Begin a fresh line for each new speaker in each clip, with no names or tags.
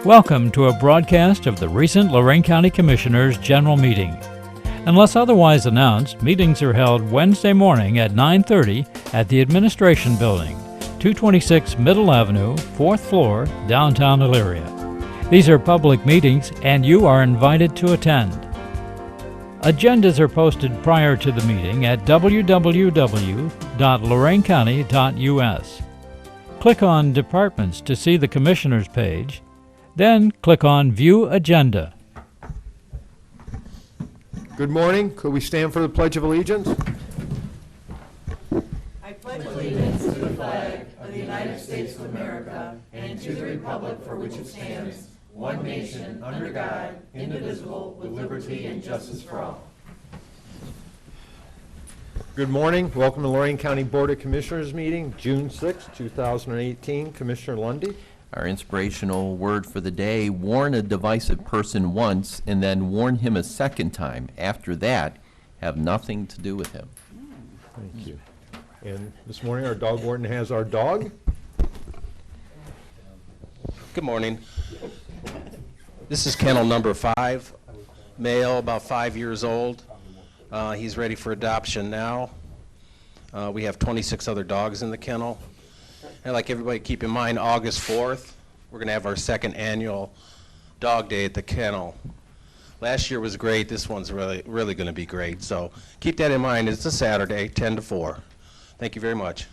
Welcome to a broadcast of the recent Lorain County Commissioners' General Meeting. Unless otherwise announced, meetings are held Wednesday morning at 9:30 at the Administration Building, 226 Middle Avenue, 4th floor, downtown Elyria. These are public meetings and you are invited to attend. Agendas are posted prior to the meeting at www.loraincounty.us. Click on Departments to see the Commissioners page, then click on View Agenda.
Good morning. Could we stand for the Pledge of Allegiance?
I pledge allegiance to the flag of the United States of America and to the republic for which it stands, one nation, under God, indivisible, with liberty and justice for all.
Good morning. Welcome to Lorain County Board of Commissioners meeting, June 6, 2018. Commissioner Lundy.
Our inspirational word for the day: warn a divisive person once and then warn him a second time. After that, have nothing to do with him.
Thank you. And this morning our dog warden has our dog.
Good morning. This is kennel number 5, male, about 5 years old. He's ready for adoption now. We have 26 other dogs in the kennel. I'd like everybody to keep in mind August 4th, we're going to have our second annual dog day at the kennel. Last year was great. This one's really going to be great. So keep that in mind. It's a Saturday, 10 to 4. Thank you very much.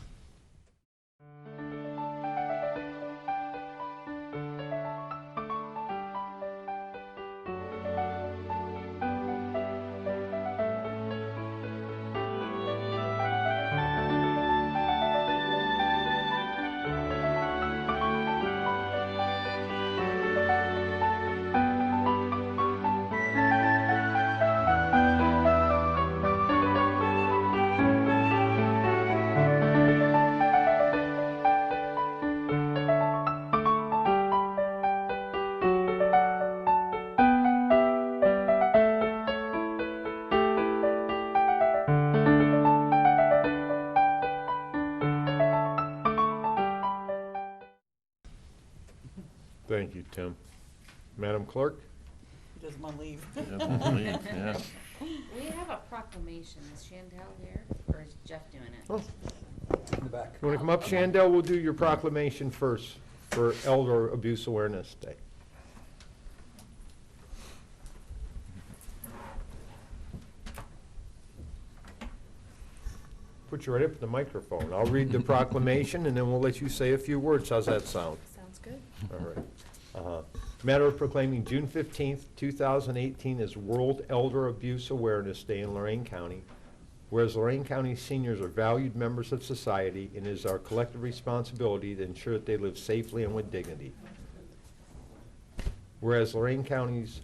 Thank you, Tim. Madam Clerk.
He doesn't want to leave.
Yeah.
We have a proclamation. Is Chantel here, or is Jeff doing it?
Oh. You want to come up, Shandell? We'll do your proclamation first for Elder Abuse Awareness Day. Put you right up to the microphone. I'll read the proclamation and then we'll let you say a few words. How's that sound?
Sounds good.
All right. Matter of proclaiming June 15th, 2018 as World Elder Abuse Awareness Day in Lorain County. Whereas Lorain County seniors are valued members of society, and it is our collective responsibility to ensure that they live safely and with dignity. Whereas Lorain County's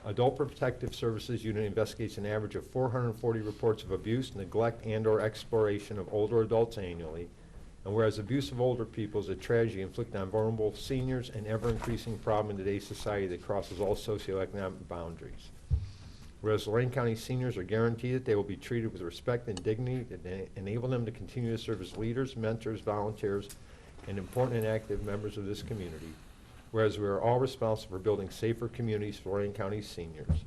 Adult Protective Services Unit investigates an average of 440 reports of abuse, neglect, and/or exploitation of older adults annually. And whereas abuse of older people is a tragedy inflicted on vulnerable seniors, an ever-increasing problem in today's society that crosses all socioeconomic boundaries. Whereas Lorain County seniors are guaranteed that they will be treated with respect and dignity that enable them to continue to serve as leaders, mentors, volunteers, and important and active members of this community. Whereas we are all responsible for building safer communities for Lorain County seniors.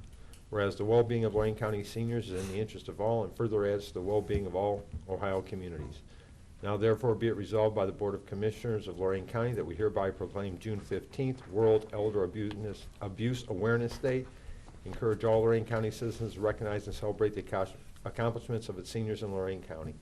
Whereas the well-being of Lorain County seniors is in the interest of all and further adds to the well-being of all Ohio communities. Now therefore be it resolved by the Board of Commissioners of Lorain County that we hereby proclaim June 15th World Elder Abuse Awareness Day. Encourage all Lorain County citizens to recognize and celebrate the accomplishments of its seniors in Lorain County.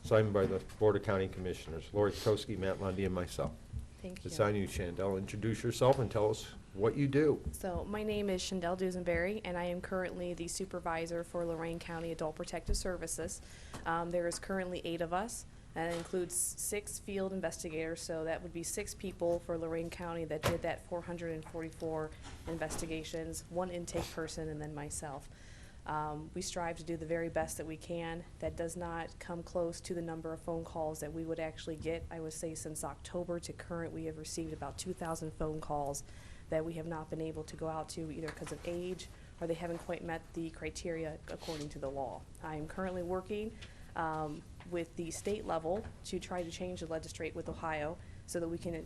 Signed by the Board of County Commissioners, Lori Koski, Matt Lundy, and myself.
Thank you.
It's on you, Shandell. Introduce yourself and tell us what you do.
So my name is Shandell Dusenberry, and I am currently the supervisor for Lorain County Adult Protective Services. There is currently 8 of us. That includes 6 field investigators, so that would be 6 people for Lorain County that did that 444 investigations, 1 intake person, and then myself. We strive to do the very best that we can. That does not come close to the number of phone calls that we would actually get. I would say since October to current, we have received about 2,000 phone calls that we have not been able to go out to, either because of age or they haven't quite met the criteria according to the law. I am currently working with the state level to try to change the legislate with Ohio so that we can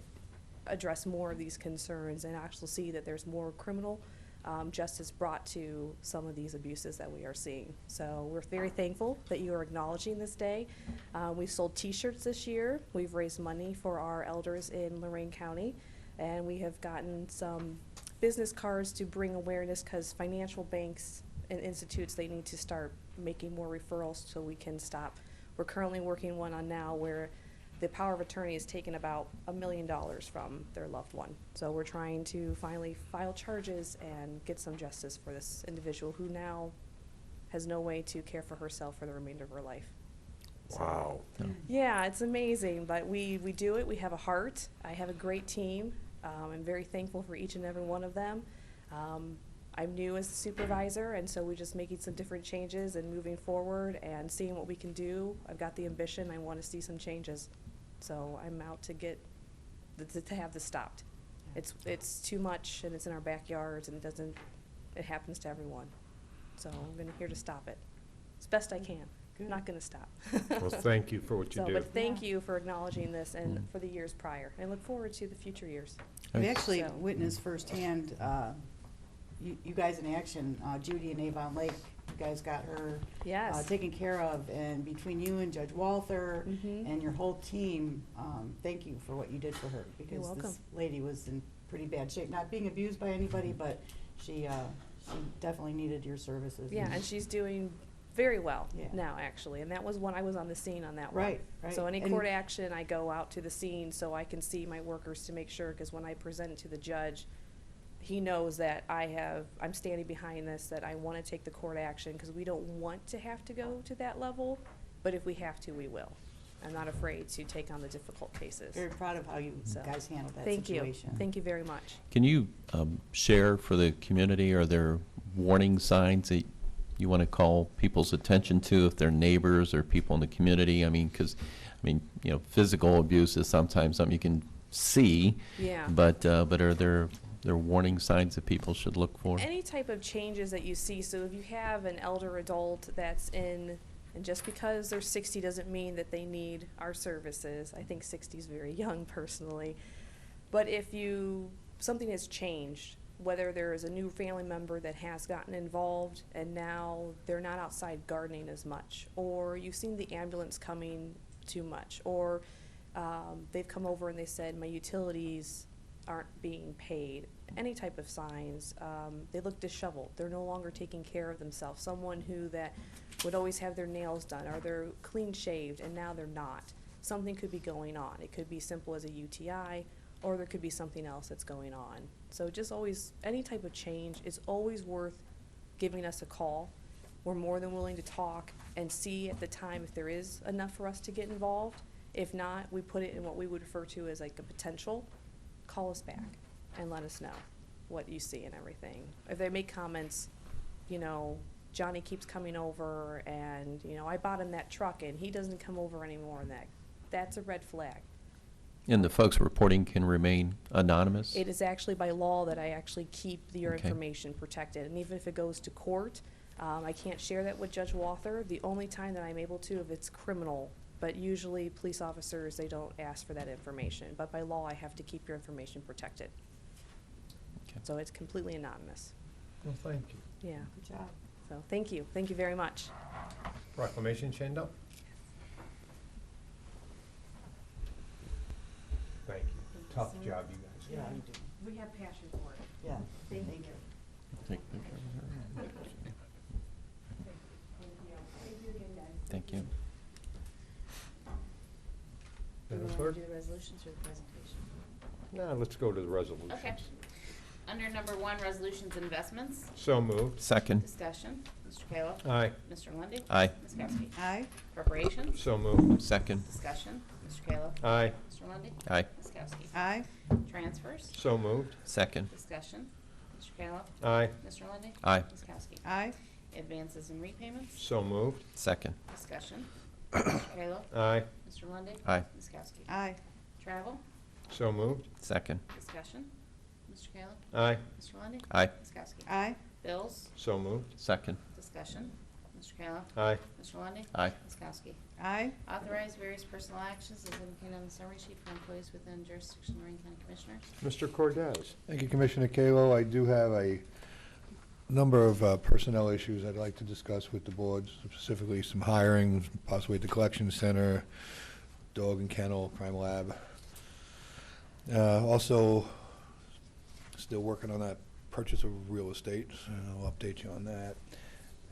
address more of these concerns and actually see that there's more criminal justice brought to some of these abuses that we are seeing. So we're very thankful that you are acknowledging this day. We've sold T-shirts this year. We've raised money for our elders in Lorain County, and we have gotten some business cards to bring awareness because financial banks and institutes, they need to start making more referrals so we can stop. We're currently working one on now where the power of attorney has taken about $1 million from their loved one. So we're trying to finally file charges and get some justice for this individual who now has no way to care for herself for the remainder of her life.
Wow.
Yeah, it's amazing, but we do it. We have a heart. I have a great team. I'm very thankful for each and every one of them. I'm new as the supervisor, and so we're just making some different changes and moving forward and seeing what we can do. I've got the ambition. I want to see some changes. So I'm out to get, to have this stopped. It's too much, and it's in our backyards, and it happens to everyone. So I'm here to stop it as best I can. I'm not going to stop.
Well, thank you for what you do.
But thank you for acknowledging this and for the years prior. I look forward to the future years.
We actually
So-
witnessed firsthand, you guys in action, Judy and Avon Lake, you guys got her
Yes.
taken care of, and between you and Judge Walther
Mhm.
and your whole team, thank you for what you did for her. Because
welcome.
this lady was in pretty bad shape, not being abused by anybody, but she definitely needed your services.
Yeah, and she's doing very well
Yeah.
now, actually. And that was when I was on the scene on that one.
Right, right.
So any
And-
court action, I go out to the scene so I can see my workers to make sure, because when I present it to the judge, he knows that I'm standing behind this, that I want to take the court action, because we don't want to have to go to that level, but if we have to, we will. I'm not afraid to take on the difficult cases.
Very proud of how you
So,
guys handled that
Thank you.
situation.
Thank you very much.
Can you share for the community, are there warning signs that you want to call people's attention to if they're neighbors or people in the community? I mean, because, physical abuse is sometimes something you can see.
Yeah.
But are there warning signs that people should look for?
Any type of changes that you see, so if you have an elder adult that's in, and just because they're 60 doesn't mean that they need our services. I think 60 is very young personally. But if something has changed, whether there is a new family member that has gotten involved and now they're not outside gardening as much, or you've seen the ambulance coming too much, or they've come over and they said my utilities aren't being paid, any type of signs, they look disheveled, they're no longer taking care of themselves, someone that would always have their nails done, or they're clean shaved and now they're not. Something could be going on. It could be simple as a UTI, or there could be something else that's going on. So just always, any type of change is always worth giving us a call. We're more than willing to talk and see at the time if there is enough for us to get involved. If not, we put it in what we would refer to as like a potential. Call us back and let us know what you see and everything. If they make comments, Johnny keeps coming over and, I bought him that truck and he doesn't come over anymore, and that's a red flag.
And the folks reporting can remain anonymous?
It is actually by law that I actually keep your
Okay.
information protected, and even if it goes to court, I can't share that with Judge Walther. The only time that I'm able to if it's criminal, but usually police officers, they don't ask for that information. But by law, I have to keep your information protected.
Okay.
So it's completely anonymous.
Well, thank you.
Yeah.
Good job.
So thank you. Thank you very much.
Proclamation, Shandell? Thank you. Tough job, you guys.
Yeah, you do.
We have passion for it.
Yeah, thank you.
Take a picture of her. Thank you.
Madam
Do you
Clerk?
want to do the resolutions or the presentation?
Now, let's go to the resolutions.
Okay. Under number 1, resolutions investments,
So moved.
Second.
discussion. Mr. Kayla.
Aye.
Mr. Lundy,
Aye.
Ms. Kowski.
Aye.
Appropriations,
So moved.
Second.
discussion. Mr. Kayla.
Aye.
Mr. Lundy,
Aye.
Ms. Kowski.
Aye.
Transfers,
So moved.
Second.
discussion. Mr. Kayla.
Aye.
Mr. Lundy,
Aye.
Ms. Kowski.
Aye.
Advances and repayments,
So moved.
Second.
discussion. Mr. Kayla.
Aye.
Mr. Lundy,
Aye.
Ms. Kowski.
Aye.
Travel,
So moved.
Second.
discussion. Mr. Kayla.
Aye.
Mr. Lundy,
Aye.
Ms. Kowski.
Aye.
Bills,
So moved.
Second.
discussion. Mr. Kayla?
Aye.
Mr. Lundey?
Aye.
Ms. Kowski?
Aye.
Authorize various personal actions as indicated on the summary sheet for employees within jurisdiction of Lorraine County Commissioners.
Mr. Cordez?
Thank you, Commissioner Kalo. I do have a number of personnel issues I'd like to discuss with the board, specifically some hiring, possibly at the collection center, dog and kennel, crime lab. Also, still working on that purchase of real estate, and I'll update you on that.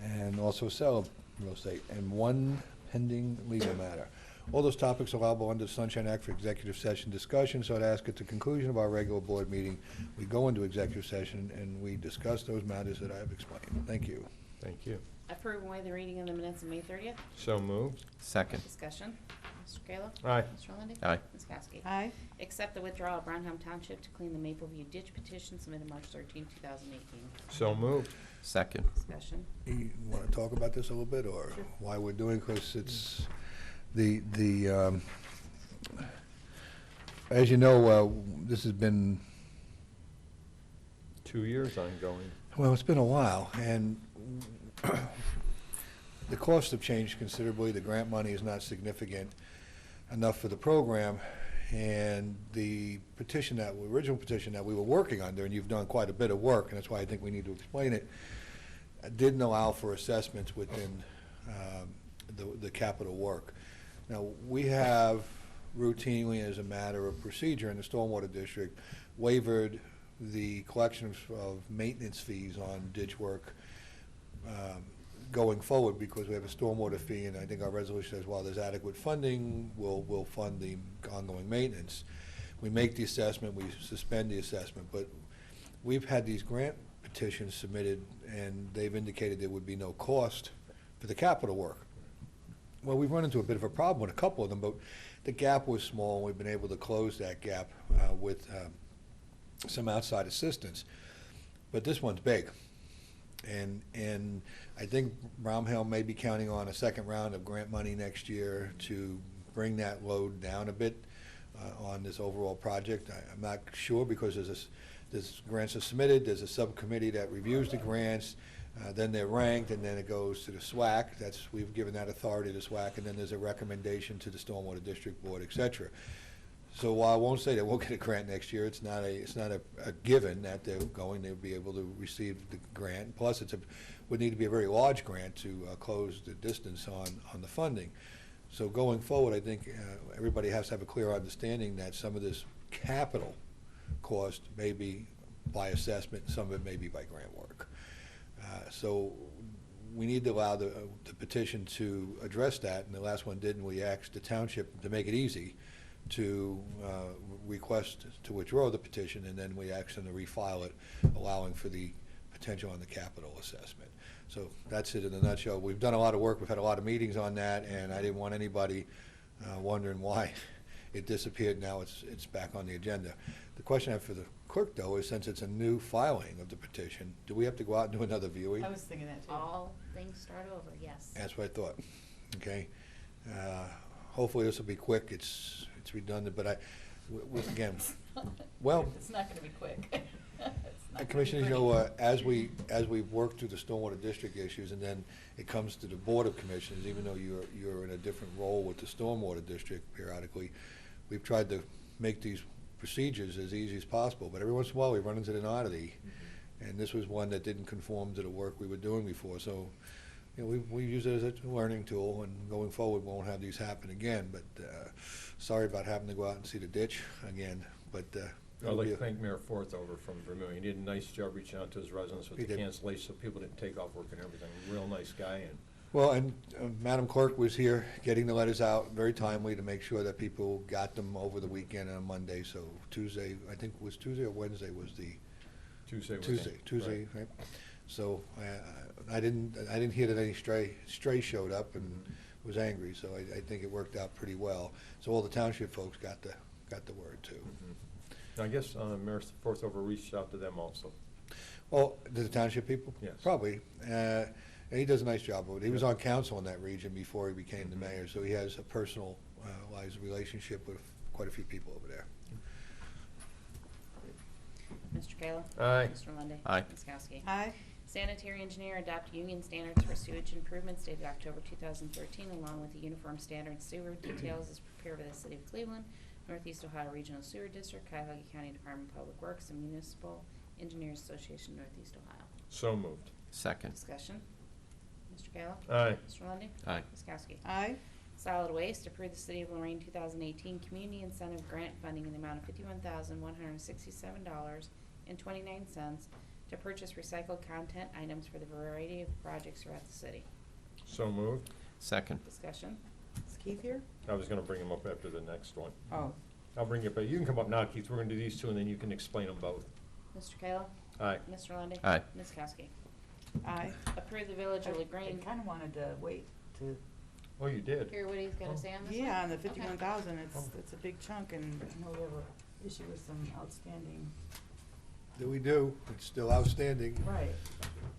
And also sell of real estate, and one pending legal matter. All those topics are allowable under the Sunshine Act for executive session discussion, so I'd ask at the conclusion of our regular board meeting, we go into executive session and we discuss those matters that I have explained. Thank you.
Thank you.
Approve and waive the reading of the minutes of May 30th.
So moved.
Second.
Discussion. Mr. Kayla?
Aye.
Mr. Lundey?
Aye.
Ms. Kowski?
Aye.
Accept the withdrawal of Brownhelm Township to clean the Mapleview ditch petition submitted March 13, 2018.
So moved.
Second.
Discussion.
You want to talk about this a little bit, or why we're doing, because it's as you know, this has been,
2 years ongoing.
well, it's been a while, and the costs have changed considerably. The grant money is not significant enough for the program, and the petition original petition that we were working under, and you've done quite a bit of work, and that's why I think we need to explain it, didn't allow for assessments within the capital work. Now, we have routinely, as a matter of procedure in the Stormwater District, waived the collection of maintenance fees on ditch work going forward, because we have a stormwater fee, and I think our resolution says, while there's adequate funding, we'll fund the ongoing maintenance. We make the assessment, we suspend the assessment, but we've had these grant petitions submitted, and they've indicated there would be no cost for the capital work. Well, we've run into a bit of a problem with a couple of them, but the gap was small, and we've been able to close that gap with some outside assistance. But this one's big. And I think Brownhill may be counting on a second round of grant money next year to bring that load down a bit on this overall project. I'm not sure, because there's grants are submitted, there's a subcommittee that reviews the grants, then they're ranked, and then it goes to the SWAC. We've given that authority to SWAC, and then there's a recommendation to the Stormwater District Board, et cetera. So while I won't say they won't get a grant next year, it's not a given that they'll be able to receive the grant. Plus, would need to be a very large grant to close the distance on the funding. So going forward, I think everybody has to have a clear understanding that some of this capital cost may be by assessment, and some of it may be by grant work. So we need to allow the petition to address that, and the last one didn't. We asked the township to make it easy to request to withdraw the petition, and then we asked them to refile it, allowing for the potential on the capital assessment. So that's it in a nutshell. We've done a lot of work. We've had a lot of meetings on that, and I didn't want anybody wondering why it disappeared. Now it's back on the agenda. The question I have for the clerk, though, is, since it's a new filing of the petition, do we have to go out and do another viewing?
I was thinking that too.
All things start over, yes.
That's what I thought. Okay. Hopefully this will be quick. It's redundant, but again, well,
It's not gonna be quick. It's not gonna be
Commissioners,
pretty.
as we work through the Stormwater District issues, and then it comes to the Board of Commissioners, even though you're in a different role with the Stormwater District periodically, we've tried to make these procedures as easy as possible, but every once in a while we run into an oddity, and this was one that didn't conform to the work we were doing before. So, we use it as a learning tool, and going forward, we won't have these happen again. But sorry about having to go out and see the ditch again. But
I'd like to thank Mayor Forthover from Vermillion. He did a nice job reaching out to his residents with
He
the
did.
cancellation, so people didn't take off work and everything. Real nice guy. And
well, and Madam Clerk was here getting the letters out very timely to make sure that people got them over the weekend and on Monday. So Tuesday, I think it was Tuesday or Wednesday was the Tuesday, right? So I didn't hear that any stray showed up and was angry. So I think it worked out pretty well. So all the township folks got the word too.
I guess Mayor Forthover reached out to them also.
Well, the township people?
Yes.
Probably. And he does a nice job of it. He was on council in that region before he became the mayor, so he has a personalized relationship with quite a few people over there.
Mr. Kayla?
Aye.
Mr. Lundey?
Aye.
Ms. Kowski?
Aye.
Sanitary engineer adopt union standards for sewage improvements dated October 2013, along with the uniform standard sewer details as prepared by the City of Cleveland, Northeast Ohio Regional Sewer District, Cuyahoga County Department of Public Works, and Municipal Engineers Association, Northeast Ohio.
So moved.
Second.
Discussion. Mr. Kayla?
Aye.
Mr. Lundey?
Aye.
Ms. Kowski?
Aye.
Solid Waste, approve the City of Lorain 2018 Community Incentive Grant Funding in the amount of $51,167.29 to purchase recycled content items for the variety of projects throughout the city.
So moved.
Second.
Discussion.
Is Keith here?
I was gonna bring him up after the next one.
Oh.
I'll bring you up, but you can come up now, Keith. We're gonna do these two, and then you can explain them both.
Mr. Kayla?
Aye.
Mr. Lundey?
Aye.
Ms. Kowski?
Aye.
Approve the Village of
I
LaGrange.
kind of wanted to wait to,
Oh, you did?
Hear what he's gonna say on this one?
yeah, on the
Okay.
51,000,
Oh.
it's a big chunk, and I know we have a issue with some outstanding.
Do we do? It's still outstanding.
Right.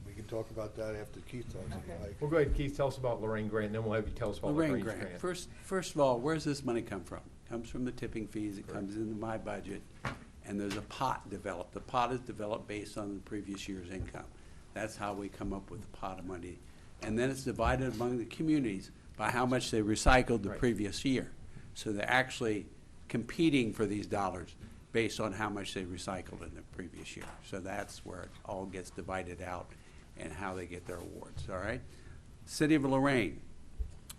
We can talk about that after Keith talks, if you
Okay.
like.
Well, go ahead, Keith. Tell us about Lorain Grant, and then we'll have you tell us about
Lorain
LaGrange
grant.
Grant.
First of all, where's this money come from? Comes from the tipping fees, it comes into my budget, and there's a pot developed. The pot is developed based on the previous year's income. That's how we come up with the pot of money. And then it's divided among the communities by how much they recycled the
Right.
previous year. So they're actually competing for these dollars based on how much they recycled in the previous year. So that's where it all gets divided out and how they get their awards, all right? City of Lorain,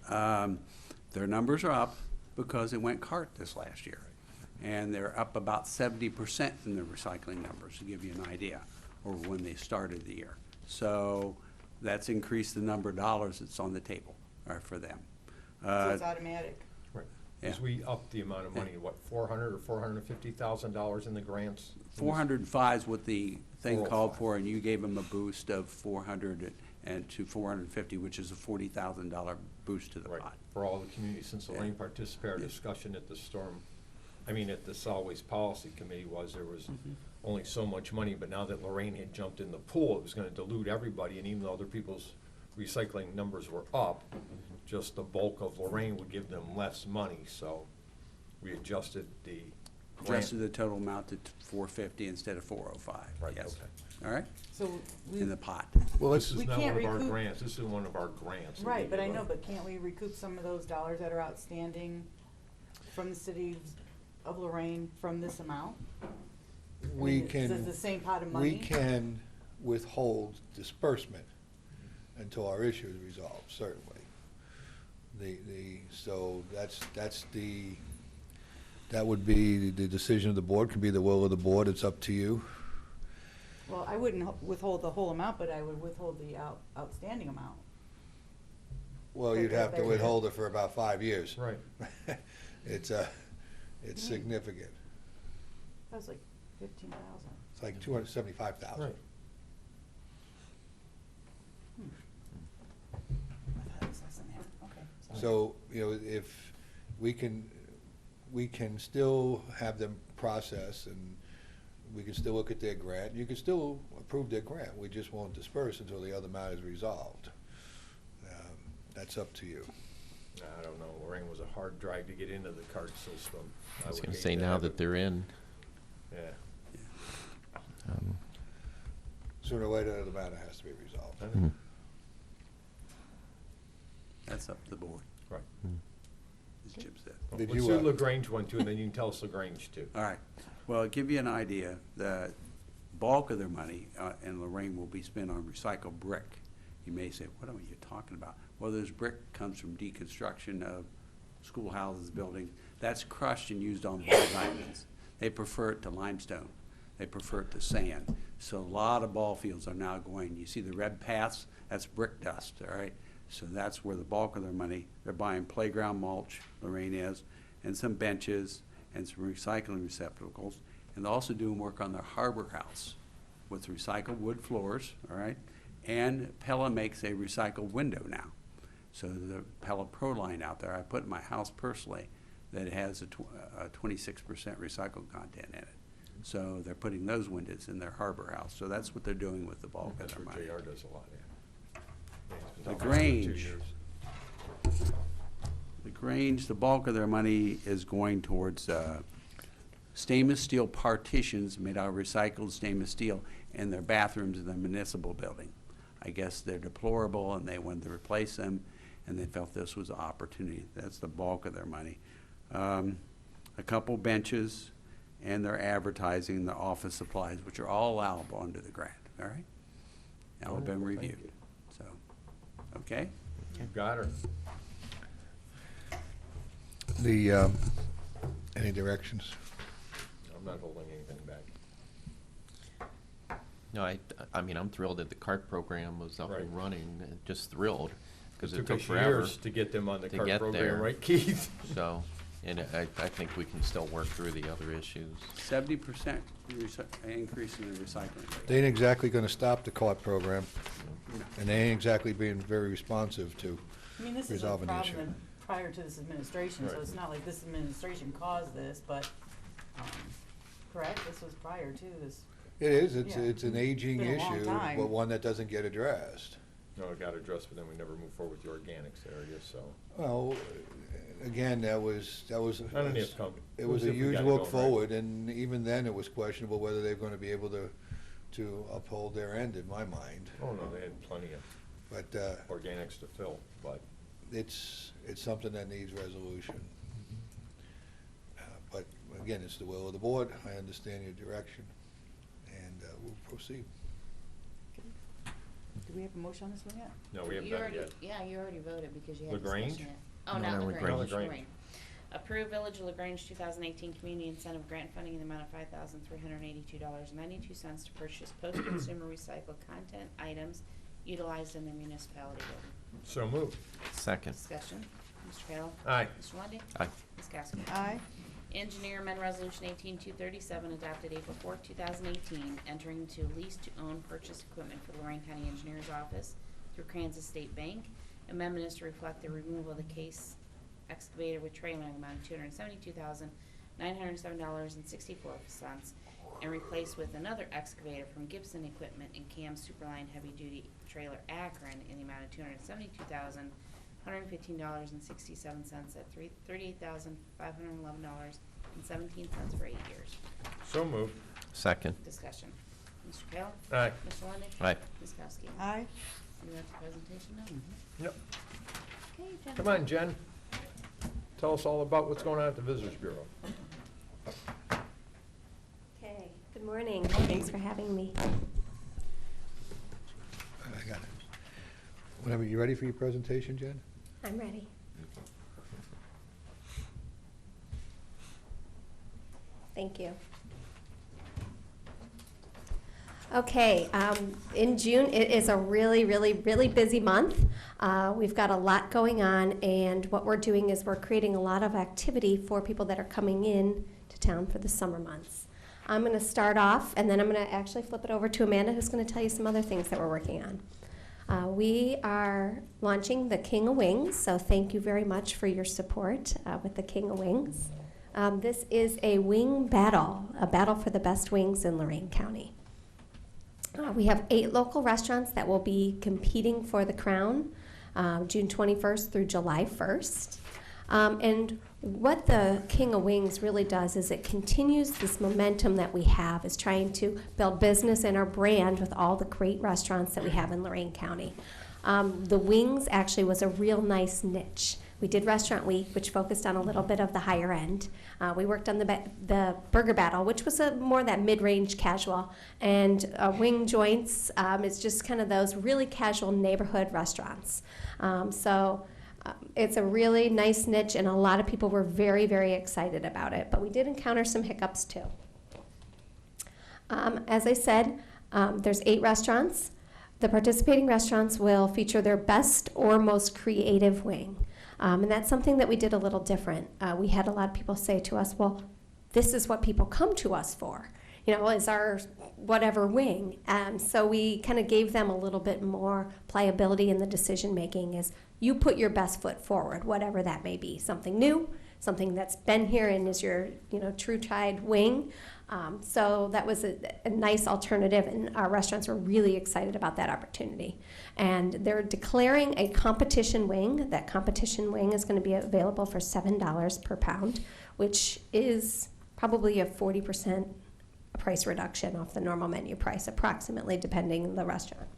their numbers are up because it went cart this last year. And they're up about 70% in the recycling numbers, to give you an idea, over when they started the year. So that's increased the number of dollars that's on the table for them.
So it's automatic.
Right.
Yeah.
Because we upped the amount of money, what, $400,000 or $450,000 in the grants?
405 is what the thing called
405.
for, and you gave them a boost of 400 and to 450, which is a $40,000 boost to the
Right,
pot.
for all the communities, since
Yeah.
Lorraine participated, our
Yeah.
discussion at the at the Solid Waste Policy Committee was there was only so much money, but now that Lorraine had jumped in the pool, it was gonna dilute everybody, and even though other people's recycling numbers were up, just the bulk of Lorraine would give them less money, so we adjusted the grant.
Adjusted the total amount to 450 instead of 405.
Right,
Yes.
okay.
All right?
So we,
In the pot.
Well,
This
let's,
is
We
not one
can't
of our
recoup-
grants, this is one of our grants. that
right,
we
but I
give
know,
out.
but can't we recoup some of those dollars that are outstanding from the city of Lorraine from this amount? I
we
mean,
can.
Is it the same pot of money?
We can withhold disbursement until our issue is resolved, certainly. So that would be the decision of the board, can be the will of the board, it's up to you.
Well, I wouldn't withhold the whole amount, but I would withhold the outstanding amount.
Well, you'd have to
Okay.
withhold it for about 5 years.
Right.
It's
Mm-hmm.
significant.
That was like 15,000.
It's like 275,000.
Right.
I thought it was less than that. Okay. sorry.
So, if we can still have them process, and we can still look at their grant, you can still approve their grant, we just won't disperse until the other matter is resolved. That's up to you.
I don't know, Lorraine was a hard drag to get into the cart system.
I was
would
gonna
hate
say,
to
now
have
that
it-
they're in,
Yeah.
um,
Sooner or later, the matter has to be resolved.
I know.
mhm.
That's up to the board,
Right.
as Chip said.
Well,
Did
Let's
you,
do
uh,
LaGrange one too, and then you can tell us LaGrange too.
All right. Well, to give you an idea, the bulk of their money in Lorraine will be spent on recycled brick. You may say, what are you talking about? Well, this brick comes from deconstruction of schoolhouses, buildings. That's crushed and used on ball diamonds. They prefer it to limestone. They prefer it to sand. So a lot of ball fields are now going, you see the red paths? That's brick dust, all right? So that's where the bulk of their money, they're buying playground mulch, Lorraine is, and some benches and some recycling receptacles. And they're also doing work on their harbor house with recycled wood floors, all right? And Pella makes a recycled window now. So the Pella Pro line out there, I put in my house personally, that has a 26% recycled content in it. So they're putting those windows in their harbor house. So that's what they're doing with the bulk of
That's
their
what
money.
JR does a lot, yeah. Yeah, he's been
The
talking about it for 2
Grange.
years.
The Grange, the bulk of their money is going towards stainless steel partitions made out of recycled stainless steel in their bathrooms in the municipal building. I guess they're deplorable and they wanted to replace them, and they felt this was an opportunity. That's the bulk of their money. A couple benches, and their advertising, the office supplies, which are all allowable under the grant, all right? All been
Wonderful, thank
reviewed,
you.
so, okay?
You got her.
The, any directions?
I'm not holding anything back.
No, I mean, I'm thrilled that the CART program was up
Right.
and running, just thrilled, because it
Took
took
us
forever.
years to get them on the
to
CART
get
program,
there.
right, Keith?
So, and I think we can still work through the other issues.
70% increase in the recycling rate.
They ain't exactly gonna stop the CART program, and they ain't exactly being very responsive to
I mean, this is a
resolving the issue.
problem prior to this administration, so
Right.
it's not like this administration caused this, but, correct, this was prior to this.
It is, it's,
Yeah.
it's an aging
Been a long
issue,
time.
but one that doesn't get addressed.
No, it got addressed, but then we never moved forward with the organics area, so.
Well, again, that was.
I don't need to come.
It was
We'll
a
see if we
huge
got it
look
going right.
forward, and even then, it was questionable whether they're gonna be able to uphold their end, in my mind.
Oh, no, they had plenty of
But,
organics to fill, but
it's something that needs resolution. But again, it's the will of the board. I understand your direction, and we'll proceed.
Do we have a motion on this one yet?
no, we haven't
You
done it
already-
yet.
Yeah, you already voted because you had
LaGrange?
discussion yet. Oh,
No,
not
no,
LaGrange,
LaGrange. No,
Lorain.
LaGrange.
Approve Village of LaGrange 2018 Community Incentive Grant Funding in the amount of $5,382.92 to purchase post-consumer recycled content items utilized in their municipality building.
So moved.
Second.
Discussion. Mr. Kayla.
Aye.
Mr. Lundey.
Aye.
Ms. Kowski.
Aye.
Engineer Amendment Resolution 18237 adopted April 4, 2018, entering into lease to own purchase equipment for Lorain County Engineers Office through Kansas State Bank. Amendment is to reflect the removal of the case excavator with trailer in the amount of $272,907.64 and replaced with another excavator from Gibson Equipment and Cam Superline Heavy Duty Trailer Akron in the amount of $272,115.67 at $38,511.17 for 8 years.
So moved.
Second.
Discussion. Mr. Kayla?
Aye.
Mr. Lundey?
Aye.
Ms. Kowski?
Aye.
You have the presentation now?
Yep.
Okay, Jen.
Come on, Jen. Tell us all about what's going on at the Visitors Bureau.
Okay, good morning. Thanks for having me.
I got it. Whenever you ready for your presentation, Jen?
I'm ready. Thank you. Okay, in June, it is a really, really, really busy month. We've got a lot going on, and what we're doing is we're creating a lot of activity for people that are coming in to town for the summer months. I'm going to start off, and then I'm going to actually flip it over to Amanda, who's going to tell you some other things that we're working on. We are launching the King of Wings, so thank you very much for your support with the King of Wings. This is a wing battle, a battle for the best wings in Lorain County. We have 8 local restaurants that will be competing for the crown June 21st through July 1st. And what the King of Wings really does is it continues this momentum that we have, is trying to build business and our brand with all the great restaurants that we have in Lorain County. The wings actually was a real nice niche. We did Restaurant Week, which focused on a little bit of the higher end. We worked on the Burger Battle, which was more that mid-range casual. And Wing Joints is just kind of those really casual neighborhood restaurants. It's a really nice niche, and a lot of people were very, very excited about it. But we did encounter some hiccups, too. As I said, there's 8 restaurants. The participating restaurants will feature their best or most creative wing. And that's something that we did a little different. We had a lot of people say to us, well, this is what people come to us for, is our whatever wing. So we kind of gave them a little bit more pliability in the decision making, is you put your best foot forward, whatever that may be. Something new, something that's been here and is your true tried wing. So that was a nice alternative, and our restaurants were really excited about that opportunity. And they're declaring a competition wing. That competition wing is going to be available for $7 per pound, which is probably a 40% price reduction off the normal menu price, approximately, depending on the restaurant.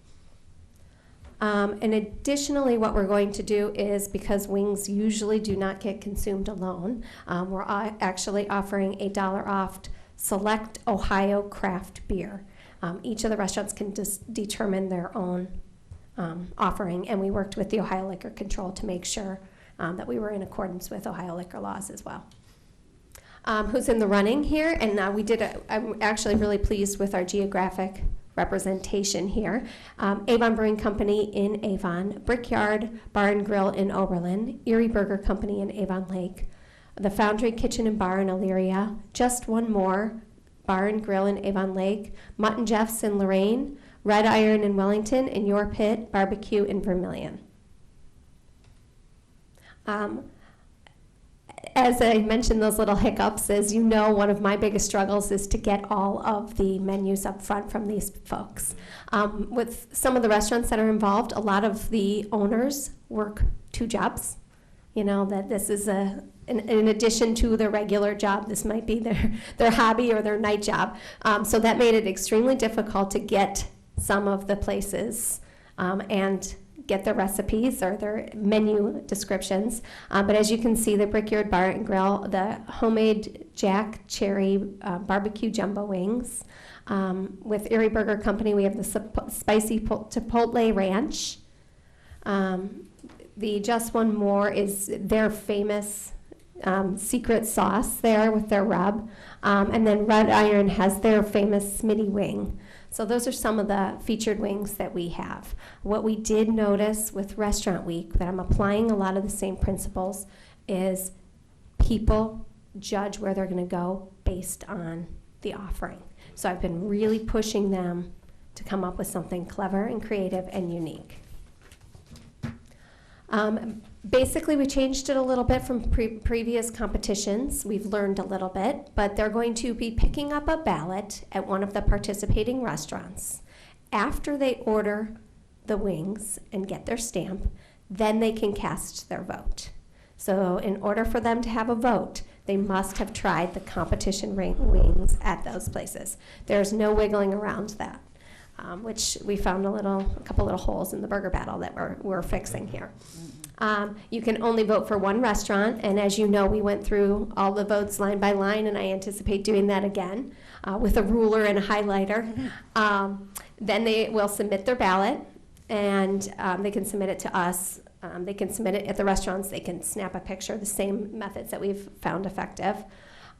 And additionally, what we're going to do is, because wings usually do not get consumed alone, we're actually offering $1 off select Ohio craft beer. Each of the restaurants can determine their own offering, and we worked with the Ohio Liquor Control to make sure that we were in accordance with Ohio liquor laws as well. Who's in the running here? And I'm actually really pleased with our geographic representation here. Avon Brewing Company in Avon, Brickyard Bar and Grill in Oberlin, Erie Burger Company in Avon Lake, the Foundry Kitchen and Bar in Elyria, Just One More Bar and Grill in Avon Lake, Mutton Jeff's in Lorain, Red Iron in Wellington, and Your Pit Barbecue in Vermilion. As I mentioned those little hiccups, as you know, one of my biggest struggles is to get all of the menus up front from these folks. With some of the restaurants that are involved, a lot of the owners work 2 jobs. You know, that this is in addition to their regular job, this might be their hobby or their night job. So that made it extremely difficult to get some of the places and get their recipes or their menu descriptions. But as you can see, the Brickyard Bar and Grill, the homemade Jack Cherry barbecue jumbo wings. With Erie Burger Company, we have the spicy Chipotle Ranch. The Just One More is their famous secret sauce there with their rub. And then Red Iron has their famous Smitty wing. So those are some of the featured wings that we have. What we did notice with Restaurant Week, that I'm applying a lot of the same principles, is people judge where they're going to go based on the offering. So I've been really pushing them to come up with something clever and creative and unique. Basically, we changed it a little bit from previous competitions. We've learned a little bit, but they're going to be picking up a ballot at one of the participating restaurants. After they order the wings and get their stamp, then they can cast their vote. So in order for them to have a vote, they must have tried the competition wings at those places. There's no wiggling around that. Which we found a couple little holes in the burger battle that we're fixing here. You can only vote for one restaurant, and as you know, we went through all the votes line by line, and I anticipate doing that again with a ruler and a highlighter. Then they will submit their ballot, and they can submit it to us. They can submit it at the restaurants. They can snap a picture, the same methods that we've found effective.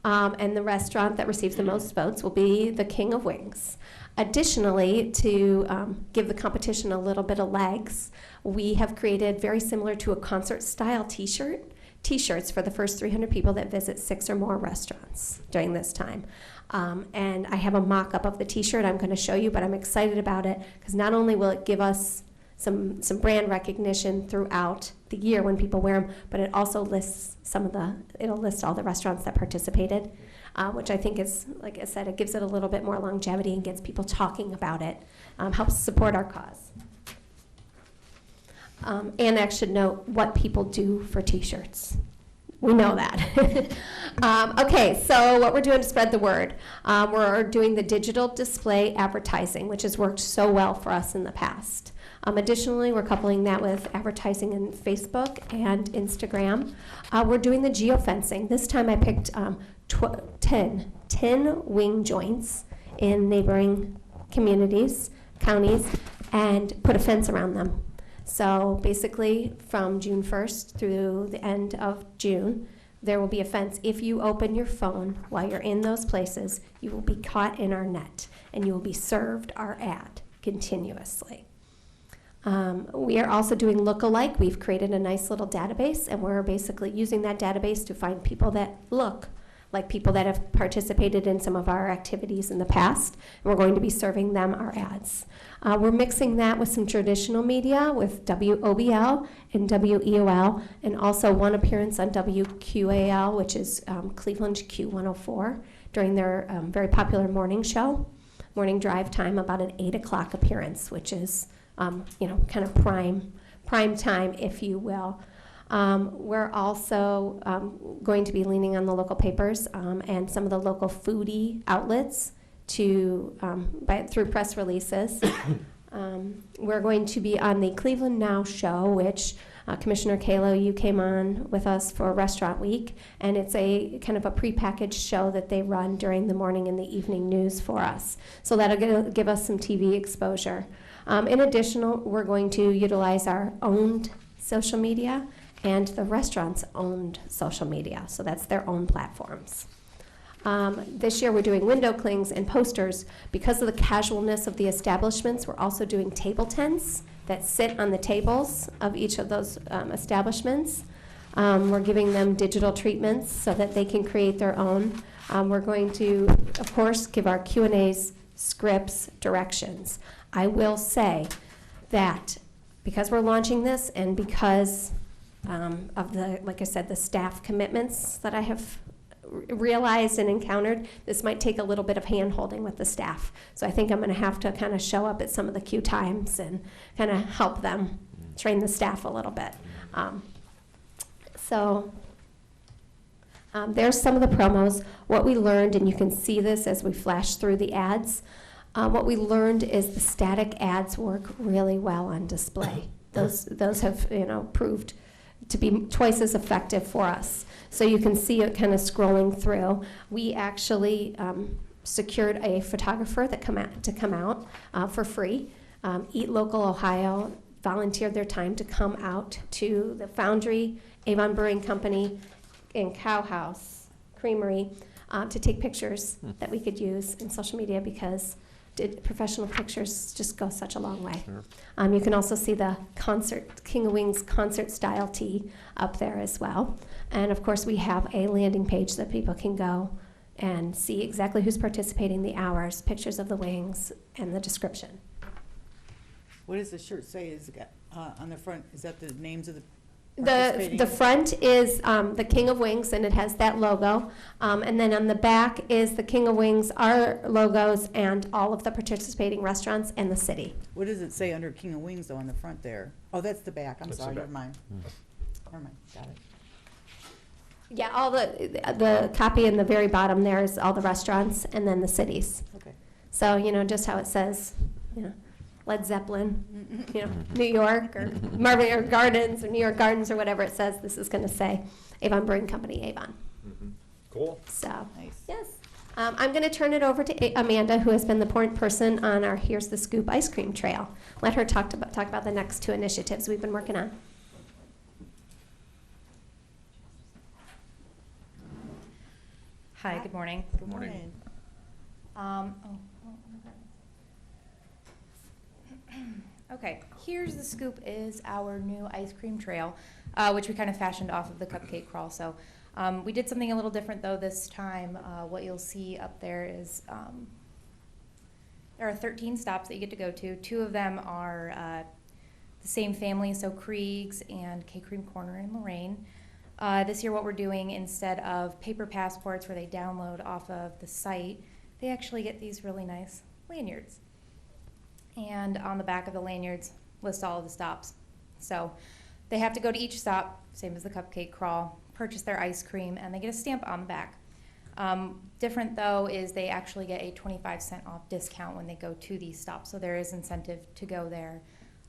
And the restaurant that receives the most votes will be the king of wings. Additionally, to give the competition a little bit of legs, we have created, very similar to a concert-style t-shirts for the first 300 people that visit 6 or more restaurants during this time. And I have a mock-up of the t-shirt I'm going to show you, but I'm excited about it because not only will it give us some brand recognition throughout the year when people wear them, but it also lists it'll list all the restaurants that participated, which I think is, like I said, it gives it a little bit more longevity and gets people talking about it, helps support our cause. And I should note what people do for t-shirts. We know that. Okay, so what we're doing to spread the word, we're doing the digital display advertising, which has worked so well for us in the past. Additionally, we're coupling that with advertising in Facebook and Instagram. We're doing the geofencing. This time I picked 10 wing joints in neighboring communities, counties, and put a fence around them. So basically, from June 1st through the end of June, there will be a fence. If you open your phone while you're in those places, you will be caught in our net, and you will be served our ad continuously. We are also doing look-alike. We've created a nice little database, and we're basically using that database to find people that look like people that have participated in some of our activities in the past, and we're going to be serving them our ads. We're mixing that with some traditional media with WOBL and WEOL, and also one appearance on WQAL, which is Cleveland Q104, during their very popular morning show, morning drive time, about an 8 o'clock appearance, which is kind of prime time, if you will. We're also going to be leaning on the local papers and some of the local foodie outlets through press releases. We're going to be on the Cleveland Now show, which Commissioner Kalo, you came on with us for Restaurant Week, and it's a kind of a prepackaged show that they run during the morning and the evening news for us. So that'll give us some TV exposure. In addition, we're going to utilize our owned social media and the restaurant's owned social media. So that's their own platforms. This year we're doing window clings and posters. Because of the casualness of the establishments, we're also doing table tents that sit on the tables of each of those establishments. We're giving them digital treatments so that they can create their own. We're going to, of course, give our Q&As, scripts, directions. I will say that because we're launching this and because of the, like I said, the staff commitments that I have realized and encountered, this might take a little bit of hand-holding with the staff. So I think I'm going to have to kind of show up at some of the queue times and kind of help them train the staff a little bit. There's some of the promos. What we learned, and you can see this as we flash through the ads, what we learned is the static ads work really well on display. Those have, proved to be twice as effective for us. So you can see it kind of scrolling through. We actually secured a photographer that come out for free. Eat Local Ohio volunteered their time to come out to the Foundry, Avon Brewing Company, and Cow House Creamery to take pictures that we could use in social media because professional pictures just go such a long way. Sure. You can also see the King of Wings concert style tee up there as well. And of course we have a landing page that people can go and see exactly who's participating, the hours, pictures of the wings, and the description.
What does the shirt say is on the front? Is that the names of the
The front is the King of Wings, and it has that logo. And then on the back is the King of Wings, our logos, and all of the participating restaurants and the city.
What does it say under King of Wings, though, on the front there? Oh, that's the back. I'm sorry,
the
never mind. Never mind, got it.
Yeah, all the copy in the very bottom there is all the restaurants and then the cities.
Okay.
So, just how it says, Led Zeppelin, New York, or Marvin or Gardens, or New York Gardens, or whatever it says, this is going to say Avon Brewing Company, Avon.
Cool.
So,
Nice.
yes. I'm going to turn it over to Amanda, who has been the point person on our Here's the Scoop ice cream trail. Let her talk about the next two initiatives we've been working on.
Hi, good morning.
Good morning.
Okay, Here's the Scoop is our new ice cream trail, which we kind of fashioned off of the cupcake crawl. So we did something a little different though this time. What you'll see up there is there are 13 stops that you get to go to. 2 of them are the same family, so Krieg's and K-Cream Corner in Lorain. This year what we're doing, instead of paper passports where they download off of the site, they actually get these really nice lanyards. And on the back of the lanyards list all of the stops. So they have to go to each stop, same as the cupcake crawl, purchase their ice cream, and they get a stamp on the back. Different though is they actually get a 25% off discount when they go to these stops. So there is incentive to go there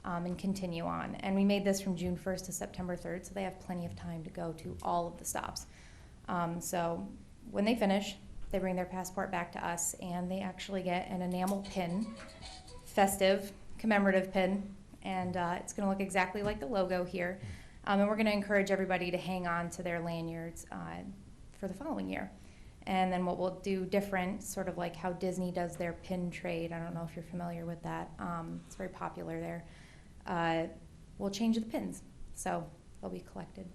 and continue on. And we made this from June 1st to September 3rd, so they have plenty of time to go to all of the stops. So when they finish, they bring their passport back to us, and they actually get an enamel pin, festive, commemorative pin, and it's going to look exactly like the logo here. And we're going to encourage everybody to hang on to their lanyards for the following year. And then what we'll do different, sort of like how Disney does their pin trade. I don't know if you're familiar with that. It's very popular there. We'll change the pins, so they'll be collected.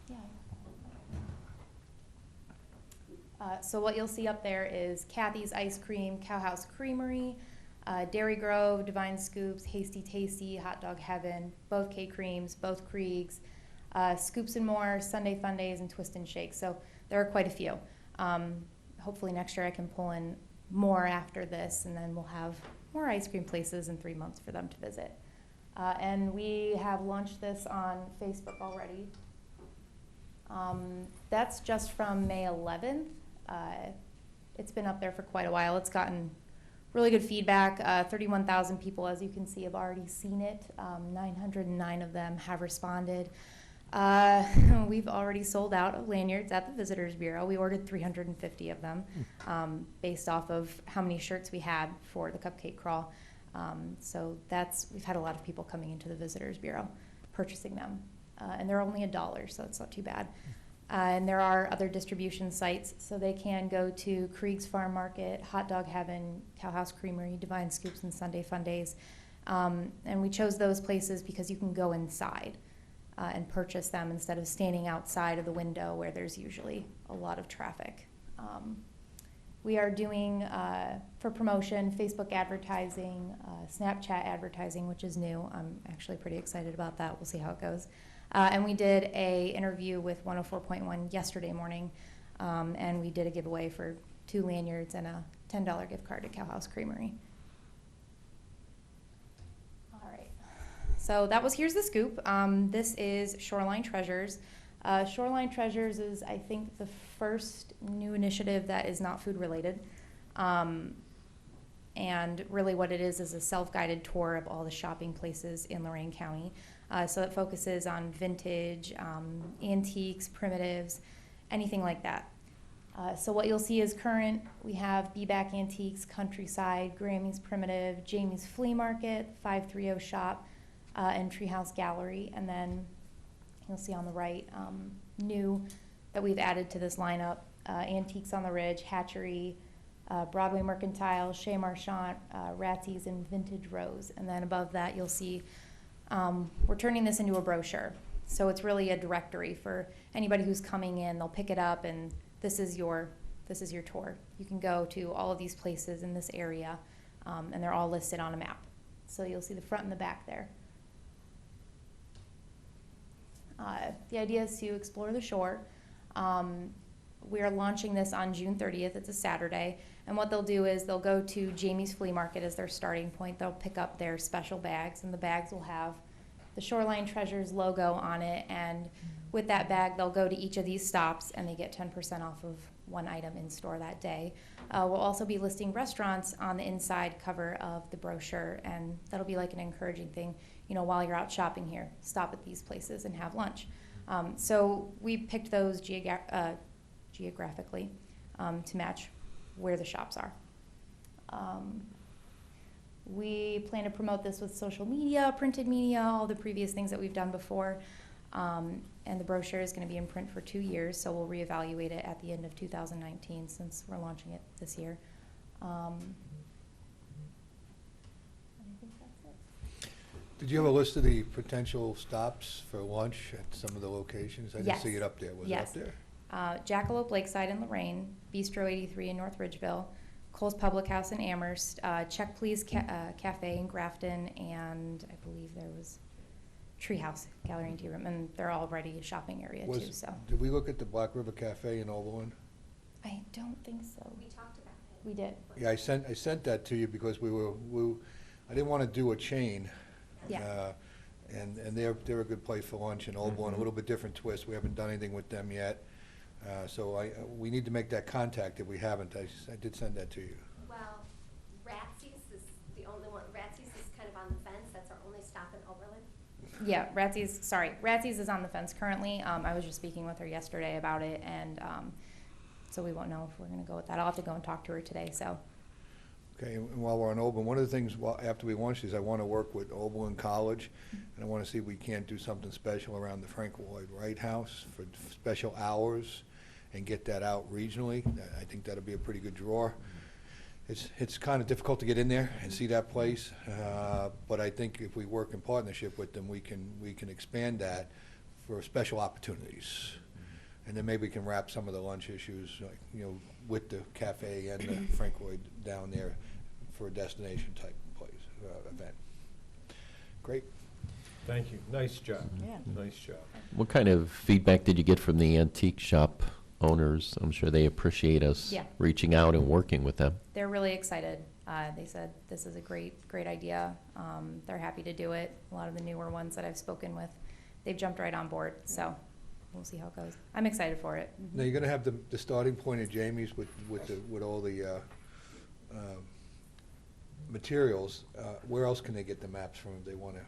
Yeah. So what you'll see up there is Kathy's Ice Cream, Cow House Creamery, Dairy Grove, Divine Scoops, Hasty Tasty, Hot Dog Heaven, both K-Creams, both Krieg's, Scoops and More, Sunday Fun Days, and Twist and Shake. So there are quite a few. Hopefully next year I can pull in more after this, and then we'll have more ice cream places in 3 months for them to visit. And we have launched this on Facebook already. That's just from May 11th. It's been up there for quite a while. It's gotten really good feedback. 31,000 people, as you can see, have already seen it. 909 of them have responded. We've already sold out of lanyards at the Visitors Bureau. We ordered 350 of them based off of how many shirts we had for the cupcake crawl. So we've had a lot of people coming into the Visitors Bureau purchasing them. And they're only $1, so it's not too bad. And there are other distribution sites, so they can go to Krieg's Farm Market, Hot Dog Heaven, Cow House Creamery, Divine Scoops, and Sunday Fun Days. And we chose those places because you can go inside and purchase them instead of standing outside of the window where there's usually a lot of traffic. We are doing, for promotion, Facebook advertising, Snapchat advertising, which is new. I'm actually pretty excited about that. We'll see how it goes. And we did a interview with 104.1 yesterday morning, and we did a giveaway for 2 lanyards and a $10 gift card to Cow House Creamery. All right, so that was Here's the Scoop. This is Shoreline Treasures. Shoreline Treasures is, I think, the first new initiative that is not food related. And really what it is a self-guided tour of all the shopping places in Lorain County. So it focuses on vintage, antiques, primitives, anything like that. So what you'll see is current. We have Be-Back Antiques, Countryside, Grammy's Primitive, Jamie's Flea Market, 530 Shop, and Treehouse Gallery. And then you'll see on the right, new that we've added to this lineup, Antiques on the Ridge, Hatchery, Broadway Mercantile, Chez Marchand, Ratsy's, and Vintage Rose. And then above that, you'll see we're turning this into a brochure. So it's really a directory for anybody who's coming in. They'll pick it up, and this is your tour. You can go to all of these places in this area, and they're all listed on a map. So you'll see the front and the back there. The idea is to explore the shore. We are launching this on June 30th. It's a Saturday. And what they'll do is they'll go to Jamie's Flea Market as their starting point. They'll pick up their special bags, and the bags will have the Shoreline Treasures logo on it. And with that bag, they'll go to each of these stops, and they get 10% off of one item in store that day. We'll also be listing restaurants on the inside cover of the brochure, and that'll be like an encouraging thing. You know, while you're out shopping here, stop at these places and have lunch. So we picked those geographically to match where the shops are. We plan to promote this with social media, printed media, all the previous things that we've done before. And the brochure is going to be in print for 2 years, so we'll reevaluate it at the end of 2019 since we're launching it this year. I think that's it.
Did you have a list of the potential stops for lunch at some of the locations? I didn't
Yes.
see it up there. Was
Yes.
it up there?
Jackalope Lakeside in Lorain, Bistro 83 in North Ridgeville, Cole's Public House in Amherst, Check Please Cafe in Grafton, and I believe there was Treehouse Gallery and Tea Room, and they're already a shopping area too. So
Did we look at the Black River Cafe in Oberlin?
I don't think so.
We talked about it.
We did.
Yeah, I sent that to you because I didn't want to do a chain.
Yeah.
And they're a good place for lunch in Oberlin, a little bit different twist. We haven't done anything with them yet. So we need to make that contact if we haven't. I did send that to you.
Well, Ratsy's is the only one. Ratsy's is kind of on the fence. That's our only stop in Oberlin.
Yeah, Ratsy's is on the fence currently. I was just speaking with her yesterday about it, and so we won't know if we're going to go with that. I'll have to go and talk to her today. So.
Okay, and while we're on Oberlin, one of the things after we launch is I want to work with Oberlin College, and I want to see if we can't do something special around the Frank Lloyd Wright House for special hours and get that out regionally. I think that'll be a pretty good draw. It's kind of difficult to get in there and see that place, but I think if we work in partnership with them, we can expand that for special opportunities. And then maybe we can wrap some of the lunch issues, like, with the cafe and the Frank Lloyd down there for a destination type place, event. Great.
Thank you. Nice job.
Yeah.
Nice job.
What kind of feedback did you get from the antique shop owners? I'm sure they appreciate us
Yeah.
reaching out and working with them.
They're really excited. They said this is a great idea. They're happy to do it. A lot of the newer ones that I've spoken with, they've jumped right on board. So we'll see how it goes. I'm excited for it.
Now, you're going to have the starting point at Jamie's with all the materials, where else can they get the maps from if they want to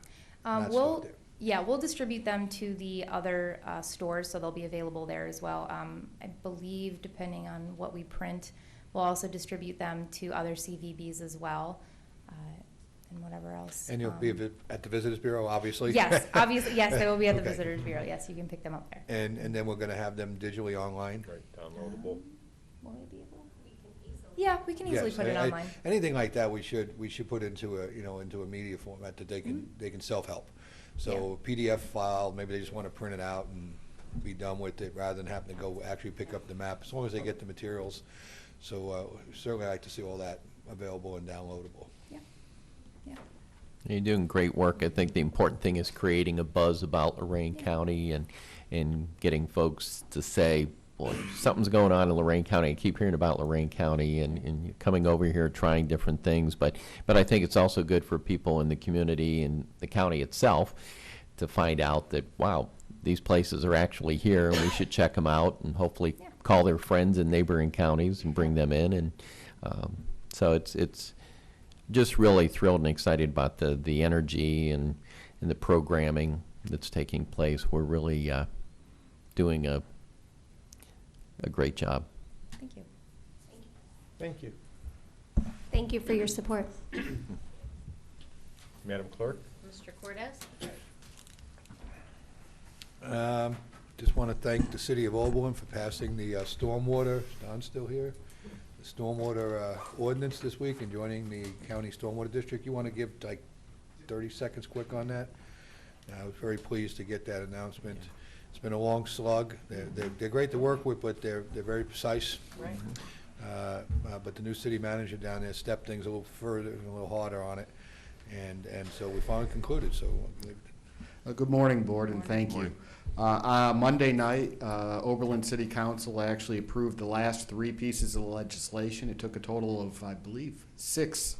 not
We'll,
stop there?
yeah, we'll distribute them to the other stores, so they'll be available there as well. I believe, depending on what we print, we'll also distribute them to other CVBs as well, and whatever else.
And you'll be at the Visitors Bureau, obviously?
Yes, obviously, yes, they will be at the
Okay.
Visitors Bureau. Yes, you can pick them up there.
And then we're going to have them digitally online?
Right, downloadable.
Will they be able? Yeah, we can easily
Yes,
put it online.
Anything like that, we should put into a, into a media format that they can, self-help. So PDF file, maybe they just want to print it out and be done with it rather than having to go actually pick up the map, as long as they get the materials. So certainly I'd like to see all that available and downloadable.
Yeah.
You're doing great work. I think the important thing is creating a buzz about Lorain County and getting folks to say, well, something's going on in Lorain County. I keep hearing about Lorain County and coming over here trying different things. But I think it's also good for people in the community and the county itself to find out that, wow, these places are actually here and we should check them out and hopefully call their friends in neighboring counties and bring them in. And so it's just really thrilled and excited about the energy and the programming that's taking place. We're really doing a great job.
Thank you.
Thank you.
Thank you for your support.
Madam Clerk?
Mr. Cortez?
Just want to thank the city of Oberlin for passing the stormwater, Don's still here, the stormwater ordinance this week and joining the county stormwater district. You want to give like 30 seconds quick on that? I was very pleased to get that announcement. It's been a long slug. They're great to work with, but they're very precise.
Right.
But the new city manager down there stepped things a little further and a little harder on it. And so we finally concluded, so.
Good morning, Board, and thank you. Monday night, Oberlin City Council actually approved the last 3 pieces of legislation. It took a total of, I believe, 6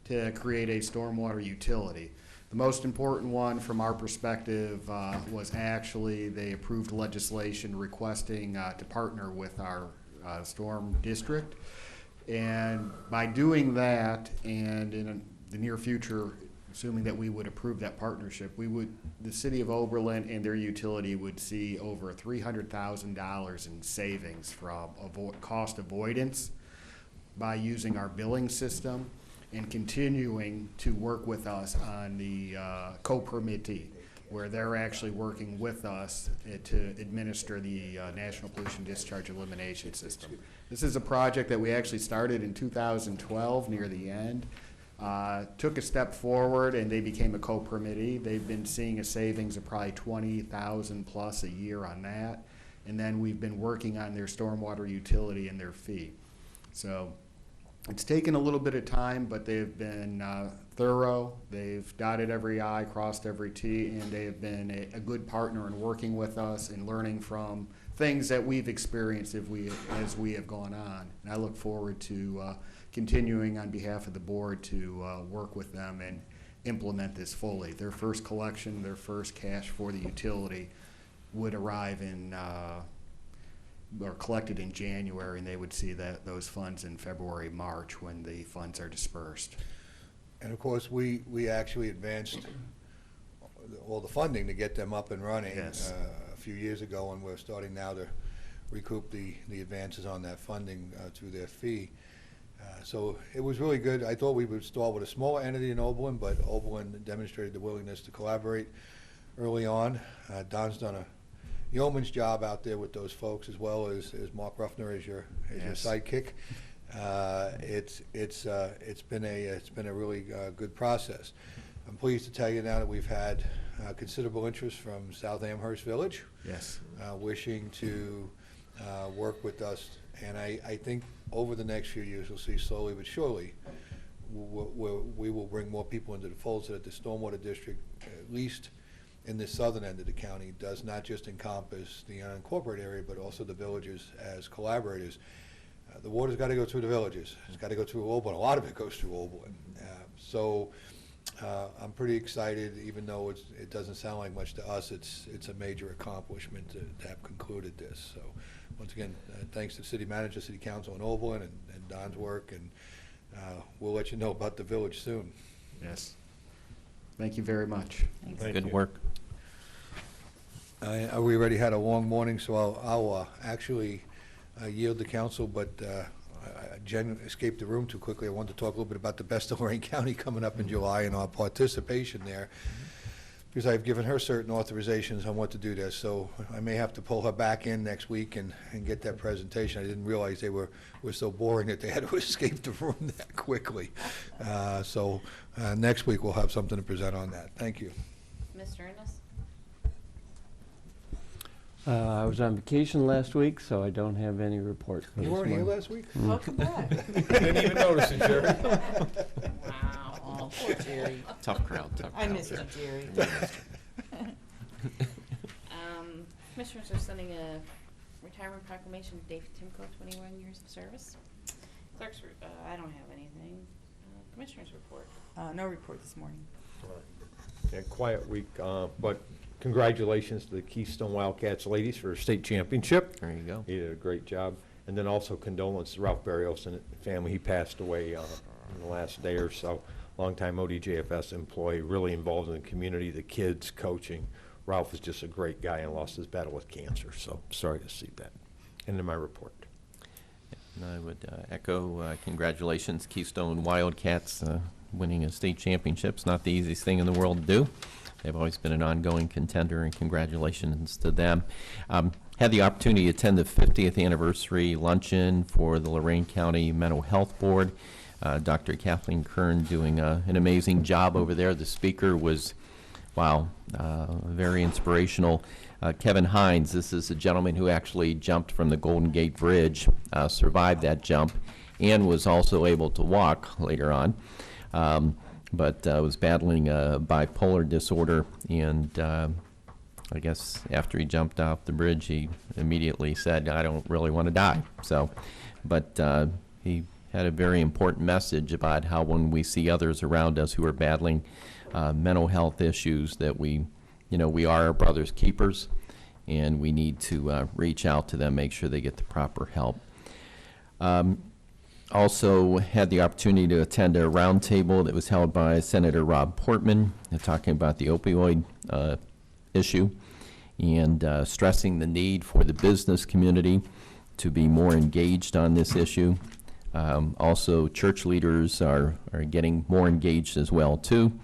to create a stormwater utility. The most important one from our perspective was actually they approved legislation requesting to partner with our storm district. And by doing that, and in the near future, assuming that we would approve that partnership, the city of Oberlin and their utility would see over $300,000 in savings from cost avoidance by using our billing system and continuing to work with us on the co-permittee, where they're actually working with us to administer the National Pollution Discharge Elimination System. This is a project that we actually started in 2012 near the end. Took a step forward and they became a co-permittee. They've been seeing a savings of probably $20,000 plus a year on that. And then we've been working on their stormwater utility and their fee. So it's taken a little bit of time, but they've been thorough. They've dotted every I, crossed every T, and they have been a good partner in working with us and learning from things that we've experienced as we have gone on. And I look forward to continuing on behalf of the board to work with them and implement this fully. Their first collection, their first cash for the utility would arrive in or collected in January, and they would see those funds in February, March when the funds are dispersed.
And of course, we actually advanced all the funding to get them up and running.
Yes.
A few years ago, and we're starting now to recoup the advances on that funding through their fee. So it was really good. I thought we would start with a smaller entity in Oberlin, but Oberlin demonstrated the willingness to collaborate early on. Don's done a yeoman's job out there with those folks, as well as Mark Ruffner as your sidekick. It's been a really good process. I'm pleased to tell you now that we've had considerable interest from South Amherst Village.
Yes.
Wishing to work with us, and I think over the next few years we'll see slowly but surely we will bring more people into the fold so that the stormwater district, at least in the southern end of the county, does not just encompass the unincorporated area but also the villages as collaborators. The water's got to go through the villages. It's got to go through Oberlin. A lot of it goes through Oberlin. So I'm pretty excited, even though it doesn't sound like much to us. It's a major accomplishment to have concluded this. So once again, thanks to the city manager, city council in Oberlin, and Don's work, and we'll let you know about the village soon.
Yes. Thank you very much.
Thank
Good
you.
work.
We already had a long morning, so I'll actually yield the council, but Jen escaped the room too quickly. I wanted to talk a little bit about the Best of Lorain County coming up in July and our participation there, because I've given her certain authorizations on what to do there. So I may have to pull her back in next week and get that presentation. I didn't realize they were so boring that they had to escape the room that quickly. So next week we'll have something to present on that. Thank you.
Mr. Ennis?
I was on vacation last week, so I don't have any report. for
You
this
weren't here
morning.
last week?
Welcome back.
Didn't even notice it, Jerry.
Wow.
Oh, poor Jerry.
Tough crowd, tough crowd.
I miss you, Jerry.
Commissioners are sending a retirement proclamation to Dave Timko, 21 years of service. Clerks, I don't have anything. Commissioners report.
No report this morning.
Yeah, quiet week, but congratulations to the Keystone Wildcats ladies for state championship.
There you go.
He did a great job. And then also condolences to Ralph Barrios and family. He passed away in the last day or so. Longtime ODJFS employee, really involved in the community, the kids, coaching. Ralph is just a great guy and lost his battle with cancer, so sorry to see that. End of my report.
And I would echo congratulations, Keystone Wildcats, winning a state championship. It's not the easiest thing in the world to do. They've always been an ongoing contender, and congratulations to them. Had the opportunity to attend the 50th anniversary luncheon for the Lorain County Mental Health Board. Dr. Kathleen Kern doing an amazing job over there. The speaker was, wow, very inspirational. Kevin Hines, this is a gentleman who actually jumped from the Golden Gate Bridge, survived that jump, and was also able to walk later on. But was battling bipolar disorder, and I guess after he jumped off the bridge, he immediately said, I don't really want to die. So, but he had a very important message about how when we see others around us who are battling mental health issues, that we are our brother's keepers, and we need to reach out to them, make sure they get the proper help. Also had the opportunity to attend a roundtable that was held by Senator Rob Portman, talking about the opioid issue and stressing the need for the business community to be more engaged on this issue. Also, church leaders are getting more engaged as well, too.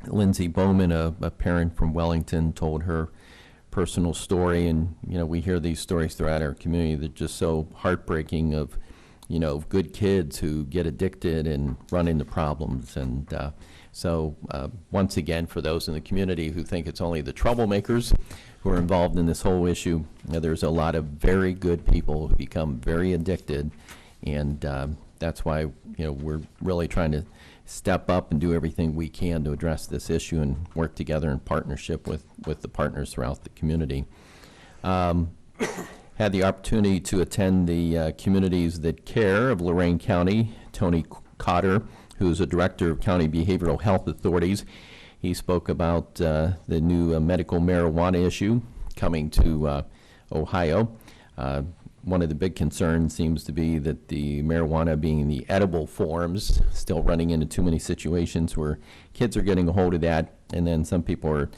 Lindsay Bowman, a parent from Wellington, told her personal story, and we hear these stories throughout our community that are just so heartbreaking of good kids who get addicted and run into problems. And so once again, for those in the community who think it's only the troublemakers who are involved in this whole issue, there's a lot of very good people who become very addicted, and that's why we're really trying to step up and do everything we can to address this issue and work together in partnership with the partners throughout the community. Had the opportunity to attend the Communities That Care of Lorain County. Tony Cotter, who's a director of County Behavioral Health Authorities, he spoke about the new medical marijuana issue coming to Ohio. One of the big concerns seems to be that the marijuana being in the edible forms, still running into too many situations where kids are getting a hold of that, and then some people are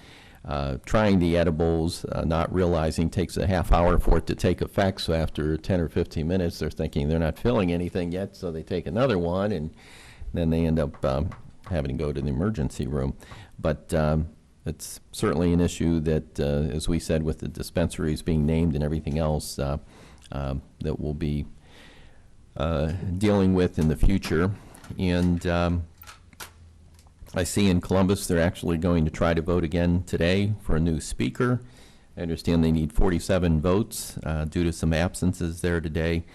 trying the edibles, not realizing it takes a half hour for it to take effect. So after 10 or 15 minutes, they're thinking they're not feeling anything yet, so they take another one, and then they end up having to go to the emergency room. But it's certainly an issue that, as we said, with the dispensaries being named and everything else, that we'll be dealing with in the future. And I see in Columbus they're actually going to try to vote again today for a new speaker. I understand they need 47 votes due to some absences there today.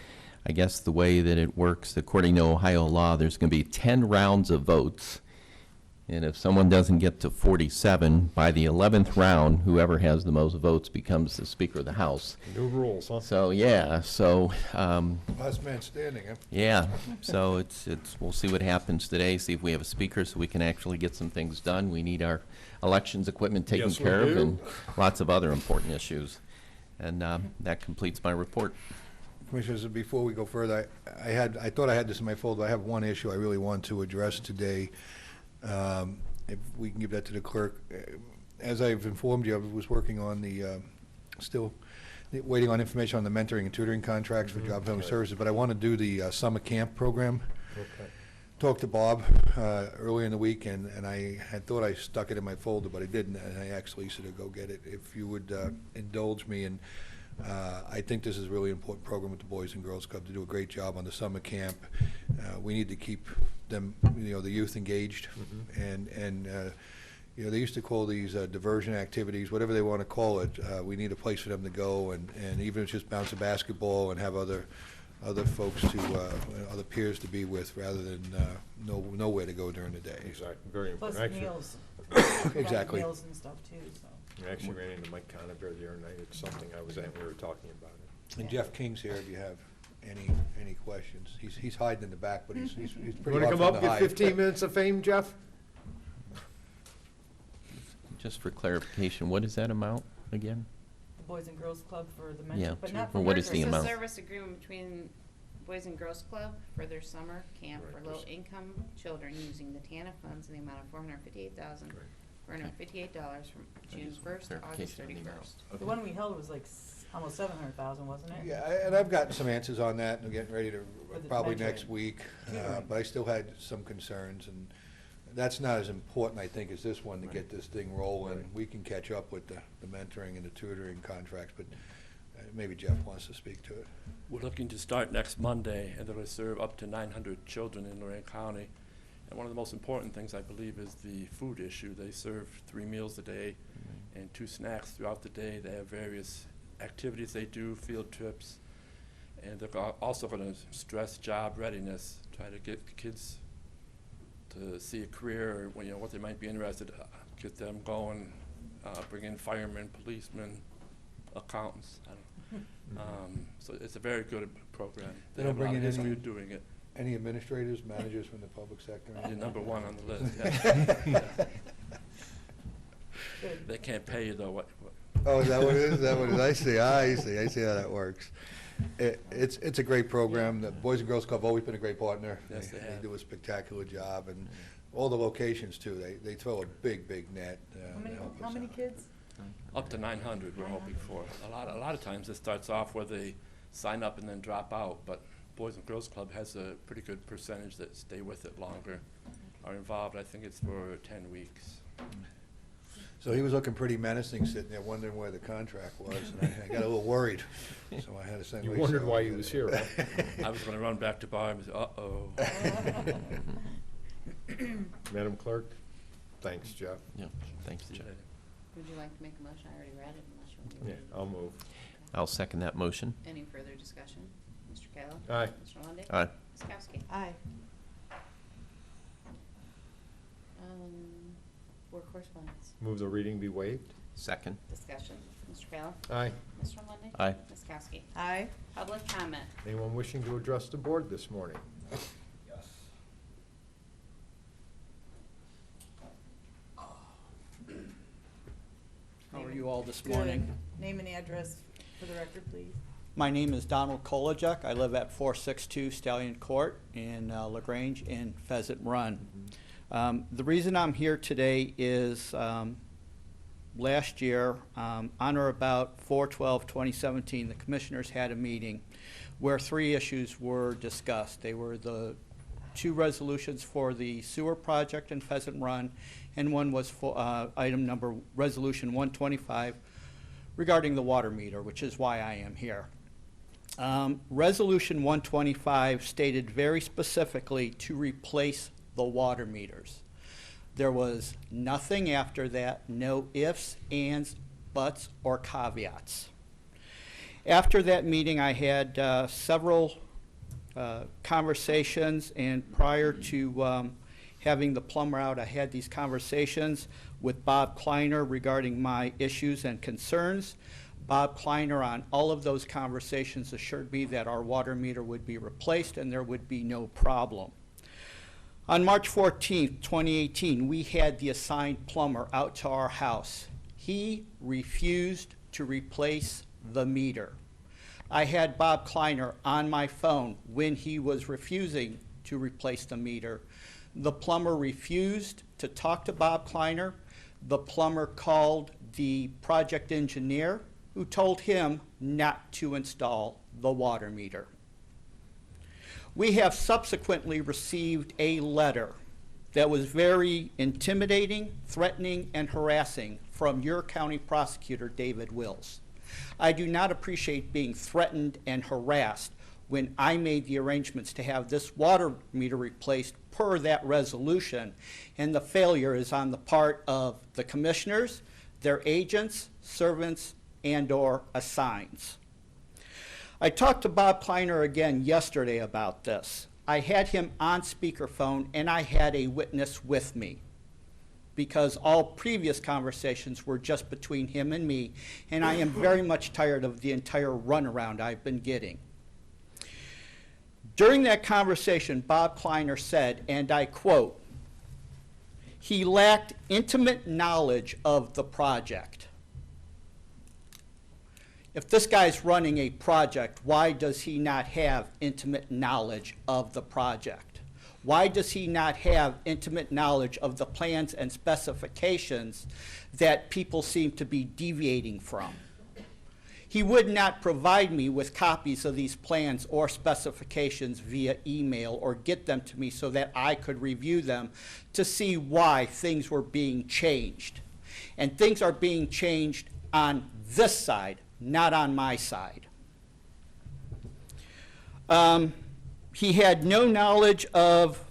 I guess the way that it works, according to Ohio law, there's going to be 10 rounds of votes. And if someone doesn't get to 47, by the 11th round, whoever has the most votes becomes the Speaker of the House.
New rules, huh?
So, yeah, so...
Last man standing, huh?
Yeah, so it's we'll see what happens today, see if we have a speaker so we can actually get some things done. We need our elections equipment taken
Yes, we
care of
do.
and lots of other important issues. And that completes my report.
Commissioners, before we go further, I thought I had this in my folder. I have one issue I really want to address today. If we can give that to the clerk. As I've informed you, I was working on still waiting on information on the mentoring and tutoring contracts for job and family services, but I want to do the summer camp program.
Okay.
Talked to Bob earlier in the week, and I had thought I stuck it in my folder, but I didn't, and I actually said to go get it. If you would indulge me, and I think this is a really important program with the Boys and Girls Club to do a great job on the summer camp. We need to keep them, the youth engaged, and they used to call these diversion activities, whatever they want to call it. We need a place for them to go, and even if it's just bounce a basketball and have other folks other peers to be with, rather than nowhere to go during the day.
Exactly. Very
Plus
important.
meals.
Exactly.
Meals and stuff too, so.
I actually ran into Mike Conover the other night. It's something I was at. We were talking about it.
And Jeff King's here if you have any questions. He's hiding in the back, but he's
You
pretty
want to
hard
come
for him
up,
to
get
hide.
15 minutes of fame, Jeff?
Just for clarification, what is that amount again?
The Boys and Girls Club for the
Yeah,
mentor, but not for
well, what is
workers.
the
It's a
amount?
service agreement between Boys and Girls Club for their summer camp for low-income children using the TANF funds in the amount of $458,458 from June 1st to August
Clarification on the amount.
31st.
The one we held was like almost 700,000, wasn't it?
Yeah, and I've gotten some answers on that, and I'm getting ready to,
For the
probably
mentoring.
next week,
Tutoring.
but I still had some concerns, and that's not as important, I think, as this one to get this thing rolling.
Right.
We can catch up with the mentoring and the tutoring contracts, but maybe Jeff wants to speak to it.
We're looking to start next Monday, and they're going to serve up to 900 children in Lorain County. And one of the most important things, I believe, is the food issue. They serve 3 meals a day and 2 snacks throughout the day. They have various activities they do, field trips, and they're also going to stress job readiness, try to get the kids to see a career, or what they might be interested, get them going, bring in firemen, policemen, accountants. I don't so it's a very good program.
They
They
don't
have a lot
bring
of
in
history
any-
of doing it.
Any administrators, managers from the public sector?
You're number 1 on the list, yeah. They can't pay you, though. What
Oh, is that what it is? Is that what it is? I see how that works. It's a great program. The Boys and Girls Club have always been a great partner.
Yes, they have.
do a spectacular job, and all the locations too. They throw a big net.
How many kids?
Up to 900 we're hoping for. A lot of times it starts off where they sign up and then drop out, but Boys and Girls Club has a pretty good percentage that stay with it longer, are involved. I think it's for 10 weeks.
So he was looking pretty menacing, sitting there wondering where the contract was, and I got a little worried, so I had to send
You
Lisa
wondered
over
why
to
he
get
was
it.
here, huh?
I was going to run back to Barb and say, uh-oh.
Madam Clerk? Thanks, Jeff.
Yeah, thanks, Jeff.
Would you like to make a motion? I already read it unless you want me to.
Yeah, I'll move.
I'll second that motion.
Any further discussion? Mr. Kayla?
Aye.
Mr. Lundey?
Aye.
Ms. Kowski?
Aye.
Board correspondence.
Move the reading be waived.
Second.
Discussion. Mr. Kayla?
Aye.
Mr. Lundey?
Aye.
Ms. Kowski?
Aye.
Public comment.
Anyone wishing to address the board this morning?
Yes.
How are you all this
Good.
morning?
Name and address for the record, please.
My name is Donald Kolajek. I live at 462 Stallion Court in LaGrange in Pheasant Run. The reason I'm here today is last year, on or about 4/12/2017, the commissioners had a meeting where 3 issues were discussed. They were the 2 resolutions for the sewer project in Pheasant Run, and one was for item number resolution 125 regarding the water meter, which is why I am here. Resolution 125 stated very specifically to replace the water meters. There was nothing after that, no ifs, ands, buts, or caveats. After that meeting, I had several conversations, and prior to having the plumber out, I had these conversations with Bob Kleiner regarding my issues and concerns. Bob Kleiner, on all of those conversations, assured me that our water meter would be replaced and there would be no problem. On March 14th, 2018, we had the assigned plumber out to our house. He refused to replace the meter. I had Bob Kleiner on my phone when he was refusing to replace the meter. The plumber refused to talk to Bob Kleiner. The plumber called the project engineer, who told him not to install the water meter. We have subsequently received a letter that was very intimidating, threatening, and harassing from your county prosecutor, David Wills. I do not appreciate being threatened and harassed when I made the arrangements to have this water meter replaced per that resolution, and the failure is on the part of the commissioners, their agents, servants, and/or assigns. I talked to Bob Kleiner again yesterday about this. I had him on speakerphone, and I had a witness with me, because all previous conversations were just between him and me, and I am very much tired of the entire runaround I've been getting. During that conversation, Bob Kleiner said, and I quote, "He lacked intimate knowledge of the project." If this guy's running a project, why does he not have intimate knowledge of the project? Why does he not have intimate knowledge of the plans and specifications that people seem to be deviating from? He would not provide me with copies of these plans or specifications via email or get them to me so that I could review them to see why things were being changed. And things are being changed on this side, not on my side. He had no knowledge of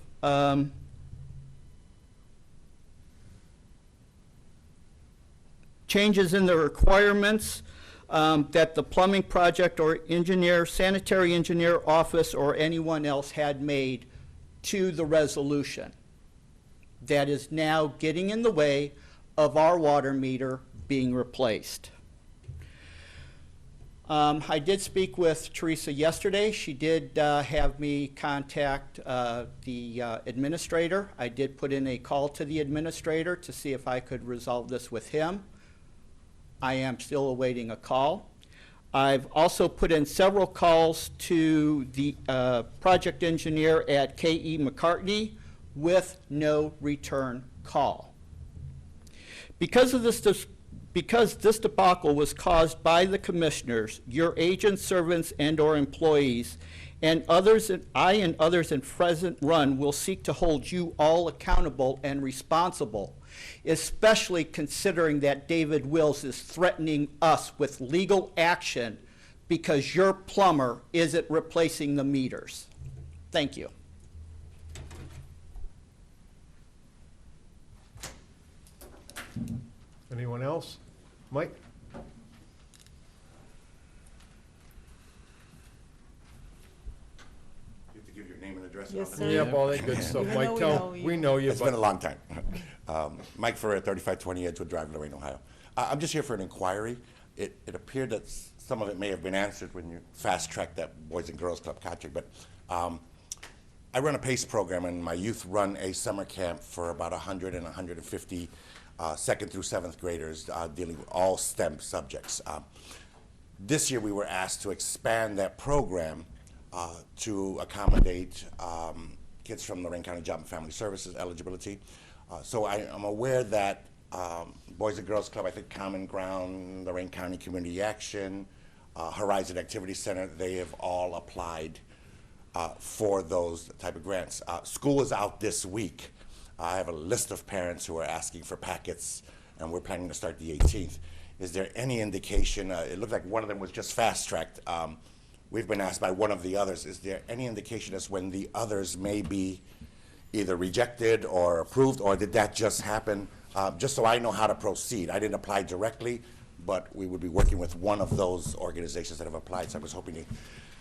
changes in the requirements that the plumbing project or engineer, sanitary engineer office, or anyone else had made to the resolution that is now getting in the way of our water meter being replaced. I did speak with Teresa yesterday. She did have me contact the administrator. I did put in a call to the administrator to see if I could resolve this with him. I am still awaiting a call. I've also put in several calls to the project engineer at K.E. McCartney with no return call. Because this debacle was caused by the commissioners, your agents, servants, and/or employees, and others, I and others in Pheasant Run will seek to hold you all accountable and responsible, especially considering that David Wills is threatening us with legal action because your plumber isn't replacing the meters. Thank you.
Anyone else? Mike?
You have to give your name and address.
Yes,
on
sir.
it.
Yep, all that good stuff.
Even
Mike,
though
we know you.
It's
but
been a long time. Mike Ferrer, 3520 Edgewood Drive, Lorain, Ohio. I'm just here for an inquiry. It appeared that some of it may have been answered when you fast-tracked that Boys and Girls Club contract, but I run a PACE program, and my youth run a summer camp for about 100 and 150 second through seventh graders dealing with all STEM subjects. This year we were asked to expand that program to accommodate kids from Lorain County Job and Family Services eligibility. So I'm aware that Boys and Girls Club, I think Common Ground, Lorain County Community Action, Horizon Activity Center, they have all applied for those type of grants. School is out this week. I have a list of parents who are asking for packets, and we're planning to start the 18th. Is there any indication, it looked like one of them was just fast-tracked. We've been asked by one of the others, is there any indication as when the others may be either rejected or approved, or did that just happen? Just so I know how to proceed. I didn't apply directly, but we would be working with one of those organizations that have applied, so I was hoping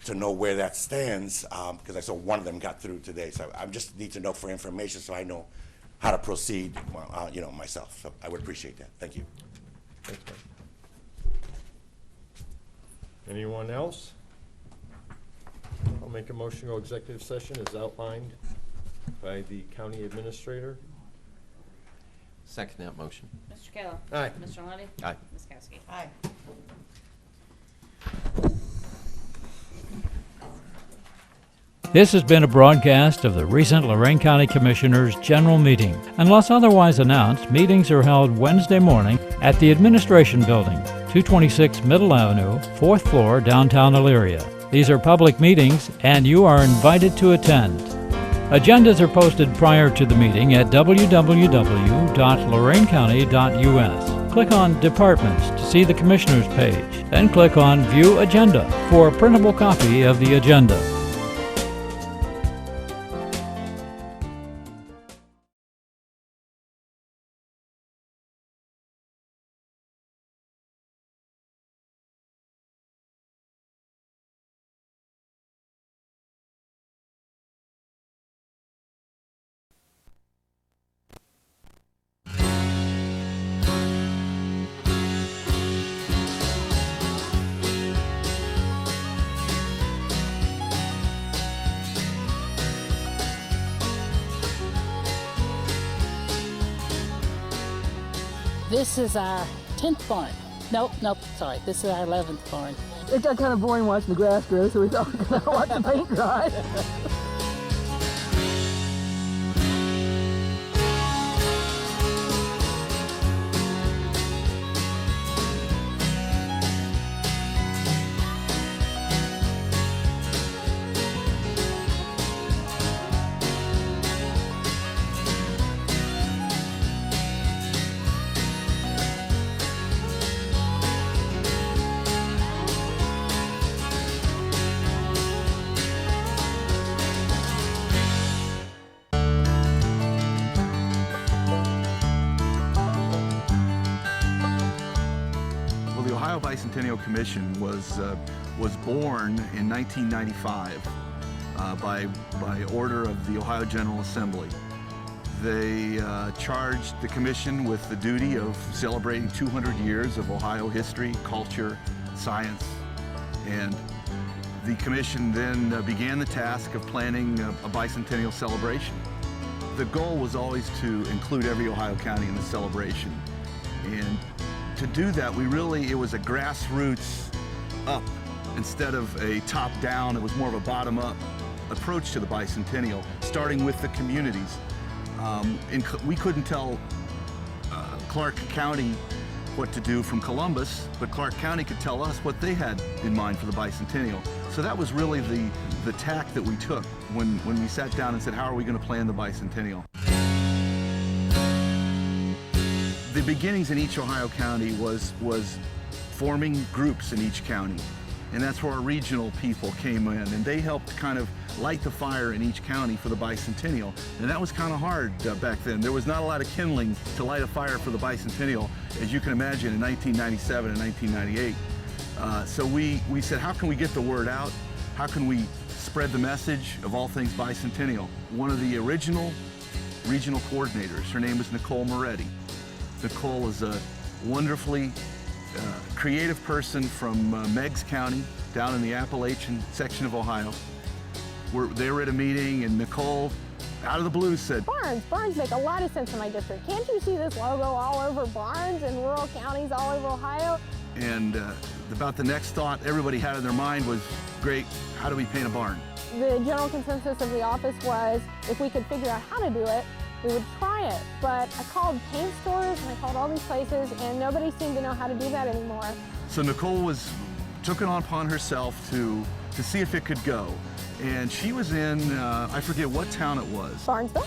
to know where that stands, because I saw one of them got through today. So I just need to know for information so I know how to proceed, you know, myself. So I would appreciate that. Thank you.
Thanks, Mike. Anyone else? I'll make a motion to go executive session as outlined by the county administrator.
Second that motion.
Mr. Kayla.
Aye.
Mr. Lundey.
Aye.
Ms. Kowski.
Aye.
This has been a broadcast of the recent Lorain County Commissioners' General Meeting. Unless otherwise announced, meetings are held Wednesday morning at the Administration Building, 226 Middle Avenue, 4th floor, downtown Elyria. These are public meetings, and you are invited to attend. Agendas are posted prior to the meeting at www.loraincounty.us. Click on Departments to see the Commissioners page, then click on View Agenda for a printable copy of the agenda.
This is our 10th barn. Nope, sorry. This is our 11th barn.
It got kind of boring watching the grass grow, so we thought we'd watch the paint dry.
Well, the Ohio Bicentennial Commission was born in 1995 by order of the Ohio General Assembly. They charged the commission with the duty of celebrating 200 years of Ohio history, culture, science, and the commission then began the task of planning a bicentennial celebration. The goal was always to include every Ohio county in the celebration, and to do that, it was a grassroots up instead of a top-down. It was more of a bottom-up approach to the bicentennial, starting with the communities. We couldn't tell Clark County what to do from Columbus, but Clark County could tell us what they had in mind for the bicentennial. So that was really the tack that we took when we sat down and said, how are we going to plan the bicentennial? The beginnings in each Ohio county was forming groups in each county, and that's where our regional people came in, and they helped kind of light the fire in each county for the bicentennial, and that was kind of hard back then. There was not a lot of kindling to light a fire for the bicentennial, as you can imagine, in 1997 and 1998. So we said, how can we get the word out? How can we spread the message of all things bicentennial? One of the original regional coordinators, her name is Nicole Moretti. Nicole is a wonderfully creative person from Meigs County, down in the Appalachian section of Ohio. They were at a meeting, and Nicole, out of the blue, said,
Barns make a lot of sense in my district. Can't you see this logo all over barns in rural counties all over Ohio?
And about the next thought everybody had in their mind was, great, how do we paint a barn?
The general consensus of the office was, if we could figure out how to do it, we would try it. But I called paint stores and I called all these places, and nobody seemed to know how to do that anymore.
So Nicole took it upon herself to see if it could go. And she was in, I forget what town it was.
Barnesville.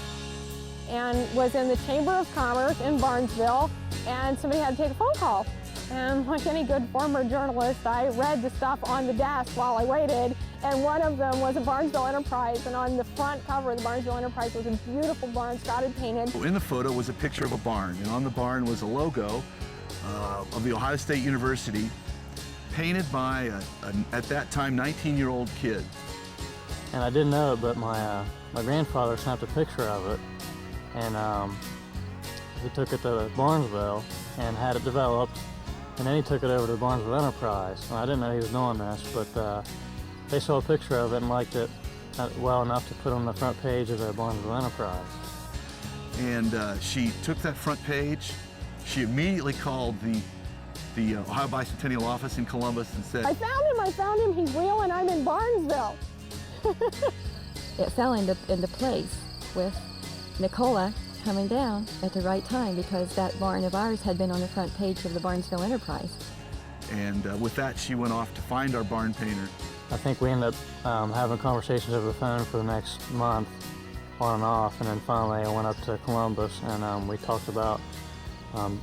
And was in the Chamber of Commerce in Barnesville, and somebody had to take a phone call. And like any good former journalist, I read the stuff on the desk while I waited, and one of them was a Barnesville Enterprise, and on the front cover of the Barnesville Enterprise was a beautiful barn Scott had painted.
In the photo was a picture of a barn, and on the barn was a logo of the Ohio State University, painted by, at that time, 19-year-old kid.
And I didn't know it, but my grandfather snapped a picture of it, and he took it to Barnesville and had it developed. And then he took it over to the Barnesville Enterprise. And I didn't know he was doing this, but they saw a picture of it and liked it well enough to put on the front page of the Barnesville Enterprise.
And she took that front page. She immediately called the Ohio Bicentennial office in Columbus and said,
I found him, he's real, and I'm in Barnesville.
it fell into place with Nicola coming down at the right time, because that barn of ours had been on the front page of the Barnesville Enterprise.
And with that, she went off to find our barn painter.
I think we ended up having conversations over the phone for the next month, on and off, and then finally I went up to Columbus and we talked about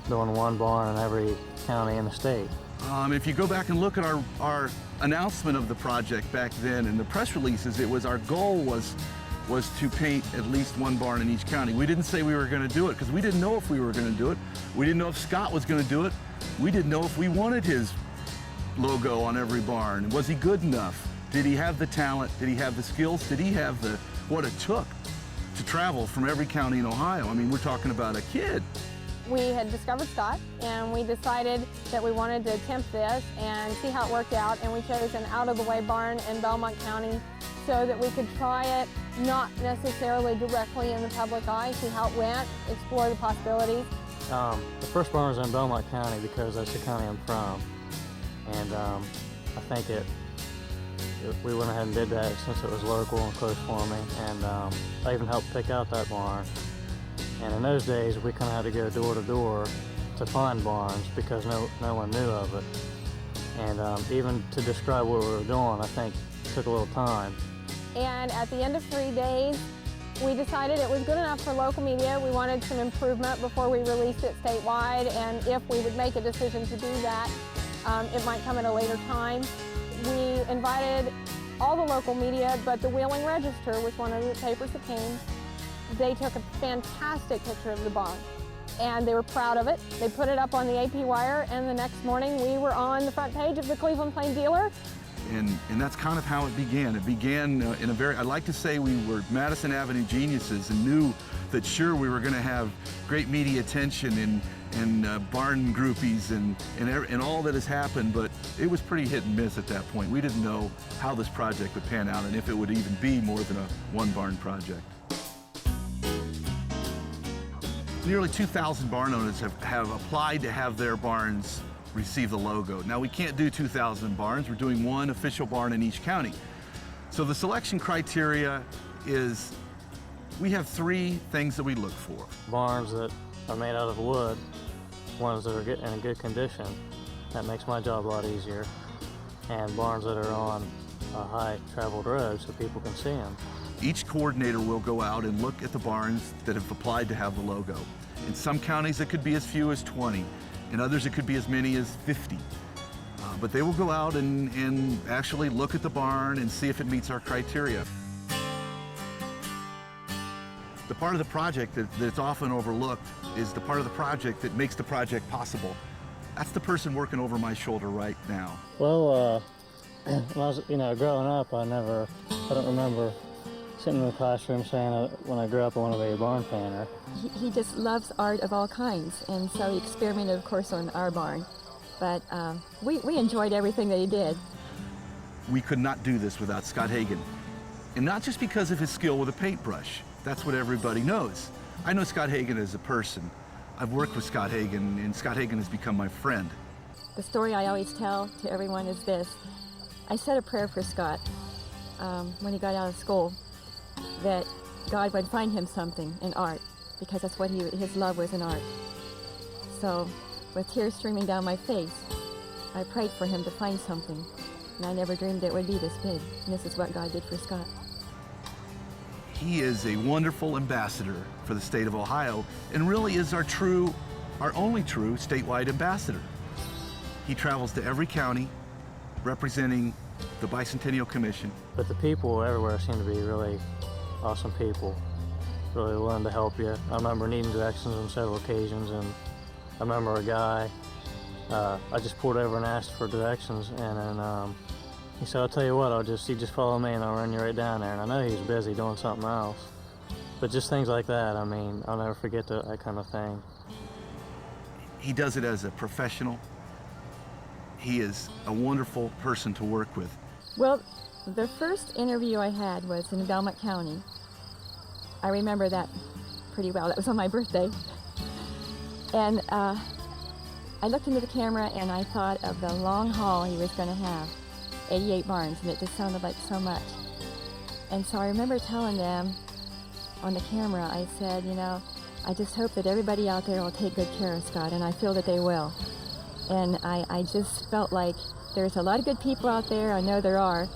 doing one barn in every county in the state.
If you go back and look at our announcement of the project back then and the press releases, it was our goal was to paint at least one barn in each county. We didn't say we were going to do it because we didn't know if we were going to do it. We didn't know if Scott was going to do it. We didn't know if we wanted his logo on every barn. Was he good enough? Did he have the talent? Did he have the skills? Did he have what it took to travel from every county in Ohio? I mean, we're talking about a kid.
We had discovered Scott, and we decided that we wanted to attempt this and see how it worked out, and we chose an out-of-the-way barn in Belmont County so that we could try it, not necessarily directly in the public eye, see how it went, explore the possibilities.
The first barn was in Belmont County because that's the county I'm from, and I think we went ahead and did that since it was local and close for me, and I even helped pick out that barn. And in those days, we kind of had to go door to door to find barns because no one knew of it. And even to describe what we were doing, I think took a little time.
And at the end of 3 days, we decided it was good enough for local media. We wanted some improvement before we released it statewide, and if we would make a decision to do that, it might come at a later time. We invited all the local media, but the Wheeling Register was one of the papers that came. They took a fantastic picture of the barn, and they were proud of it. They put it up on the AP Wire, and the next morning we were on the front page of the Cleveland Plain Dealer.
And that's kind of how it began. It began in a very, I'd like to say we were Madison Avenue geniuses and knew that sure we were going to have great media attention and barn groupies and all that has happened, but it was pretty hit and miss at that point. We didn't know how this project would pan out and if it would even be more than a one barn project. Nearly 2,000 barn owners have applied to have their barns receive the logo. Now we can't do 2,000 barns, we're doing one official barn in each county. So the selection criteria is, we have 3 things that we look for.
Barns that are made out of wood, ones that are in a good condition, that makes my job a lot easier, and barns that are on a high traveled road so people can see them.
Each coordinator will go out and look at the barns that have applied to have the logo. In some counties it could be as few as 20. In others it could be as many as 50. But they will go out and actually look at the barn and see if it meets our criteria. The part of the project that's often overlooked is the part of the project that makes the project possible. That's the person working over my shoulder right now.
Well, when I was, growing up, I don't remember sitting in the classroom saying when I grew up I want to be a barn painter.
He just loves art of all kinds, and so he experimented, of course, on our barn. But we enjoyed everything that he did.
We could not do this without Scott Hagan. And not just because of his skill with a paintbrush. That's what everybody knows. I know Scott Hagan as a person. I've worked with Scott Hagan, and Scott Hagan has become my friend.
The story I always tell to everyone is this. I said a prayer for Scott when he got out of school, that God would find him something in art, because that's what his love was in art. So, with tears streaming down my face, I prayed for him to find something, and I never dreamed it would be this big, and this is what God did for Scott.
He is a wonderful ambassador for the state of Ohio, and really is our only true statewide ambassador. He travels to every county, representing the Bicentennial Commission.
But the people everywhere seem to be really awesome people, really willing to help you. I remember needing directions on several occasions, and I remember a guy, I just pulled over and asked for directions, and then he said, I'll tell you what, you just follow me and I'll run you right down there. And I know he's busy doing something else, but just things like that, I mean, I'll never forget that kind of thing.
He does it as a professional. He is a wonderful person to work with.
Well, the first interview I had was in Belmont County. I remember that pretty well. That was on my birthday. And I looked into the camera and I thought of the long haul he was going to have, 88 barns, and it just sounded like so much. And so I remember telling them on the camera, I said, I just hope that everybody out there will take good care of Scott, and I feel that they will. And I just felt like there's a lot of good people out there. I know there are.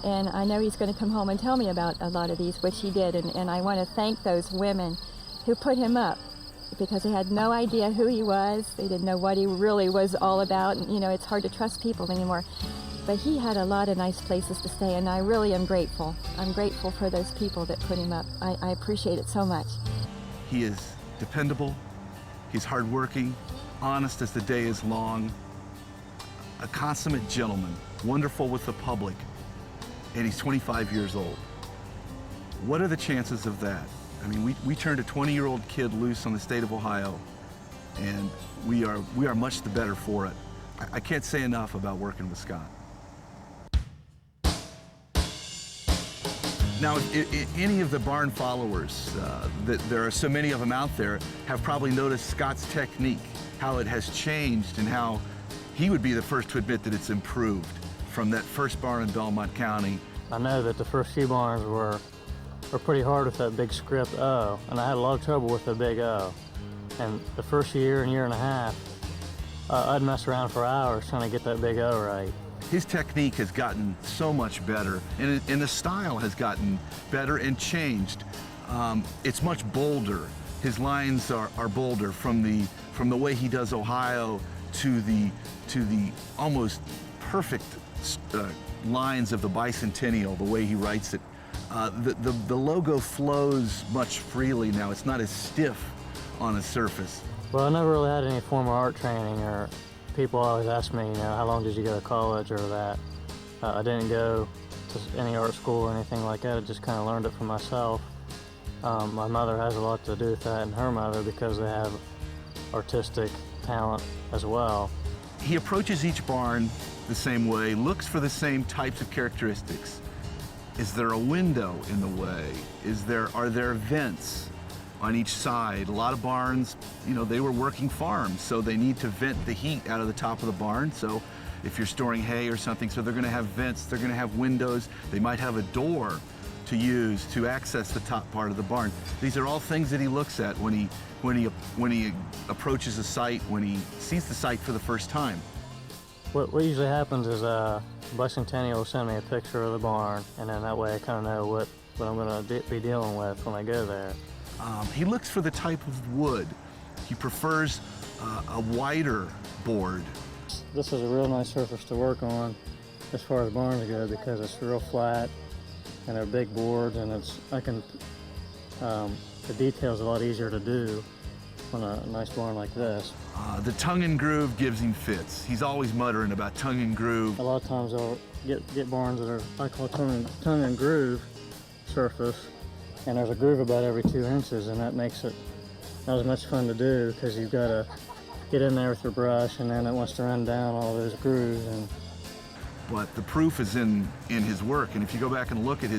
And I know he's going to come home and tell me about a lot of these, which he did. And I want to thank those women who put him up, because they had no idea who he was. They didn't know what he really was all about. And, it's hard to trust people anymore. But he had a lot of nice places to stay, and I really am grateful. I'm grateful for those people that put him up. I appreciate it so much.
He is dependable, he's hardworking, honest as the day is long, a consummate gentleman, wonderful with the public, and he's 25 years old. What are the chances of that? I mean, we turned a 20-year-old kid loose on the state of Ohio, and we are much the better for it. I can't say enough about working with Scott. Now, any of the barn followers, that there are so many of them out there, have probably noticed Scott's technique, how it has changed, and how he would be the first to admit that it's improved from that first barn in Belmont County.
I know that the first few barns were pretty hard with that big script O, and I had a lot of trouble with the big O. And the first year and year and a half, I'd mess around for hours trying to get that big O right.
His technique has gotten so much better, and the style has gotten better and changed. It's much bolder. His lines are bolder from the way he does Ohio to the almost perfect lines of the bicentennial, the way he writes it. The logo flows much freely now. It's not as stiff on a surface.
Well, I never really had any formal art training, or people always ask me, how long did you go to college or that. I didn't go to any art school or anything like that. I just kind of learned it for myself. My mother has a lot to do with that, and her mother, because they have artistic talent as well.
He approaches each barn the same way, looks for the same types of characteristics. Is there a window in the way? Are there vents on each side? A lot of barns, they were working farms, so they need to vent the heat out of the top of the barn. So if you're storing hay or something, so they're going to have vents, they're going to have windows, they might have a door to use to access the top part of the barn. These are all things that he looks at when he approaches a site, when he sees the site for the first time.
What usually happens is Bicentennial will send me a picture of the barn, and then that way I kind of know what I'm going to be dealing with when I go there.
He looks for the type of wood. He prefers a wider board.
This is a real nice surface to work on as far as barns go, because it's real flat and they're big boards, and the detail's a lot easier to do on a nice barn like this.
The tongue and groove gives him fits. He's always muttering about tongue and groove.
A lot of times I'll get barns that are, I call tongue and groove surface, and there's a groove about every 2 inches, and that makes it not as much fun to do, because you've got to get in there with your brush, and then it wants to run down all those grooves.
But the proof is in his work, and if you go back and look at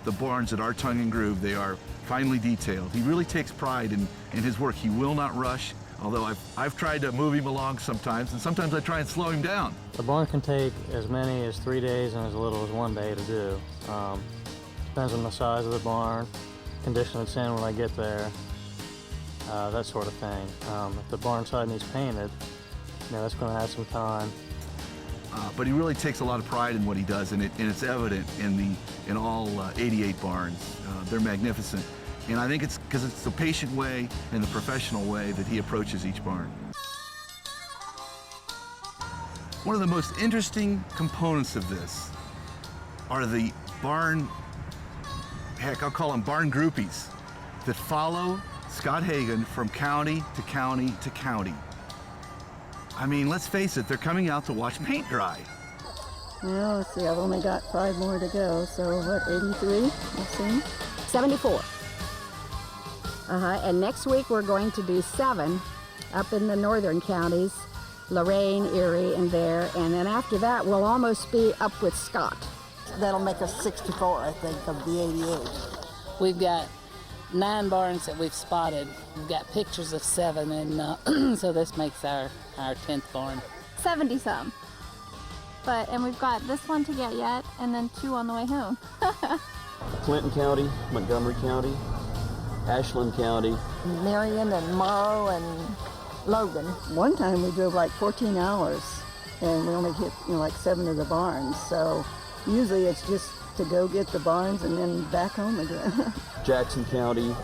the barns that are tongue and groove, they are finely detailed. He really takes pride in his work. He will not rush, although I've tried to move him along sometimes, and sometimes I try and slow him down.
The barn can take as many as 3 days and as little as 1 day to do. Depends on the size of the barn, condition it's in when I get there, that sort of thing. If the barn side needs painted, that's going to have some time.
But he really takes a lot of pride in what he does, and it's evident in all 88 barns. They're magnificent, and I think it's because it's the patient way and the professional way that he approaches each barn. One of the most interesting components of this are the barn, heck, I'll call them barn groupies, that follow Scott Hagan from county to county to county. I mean, let's face it, they're coming out to watch paint dry.
Well, let's see, I've only got 5 more to go, so what, 83, let's see? 74. And next week we're going to do 7 up in the northern counties, Lorain, Erie, and there, and then after that we'll almost be up with Scott.
That'll make us 64, I think, of the 88. We've got 9 barns that we've spotted. We've got pictures of 7, and so this makes our 10th barn.
70 some. And we've got this one to get yet, and then 2 on the way home.
Clinton County, Montgomery County, Ashland County.
Marion and Morrow and Logan. One time we drove like 14 hours and we only hit like 7 of the barns. So usually it's just to go get the barns and then back home again.
Jackson County,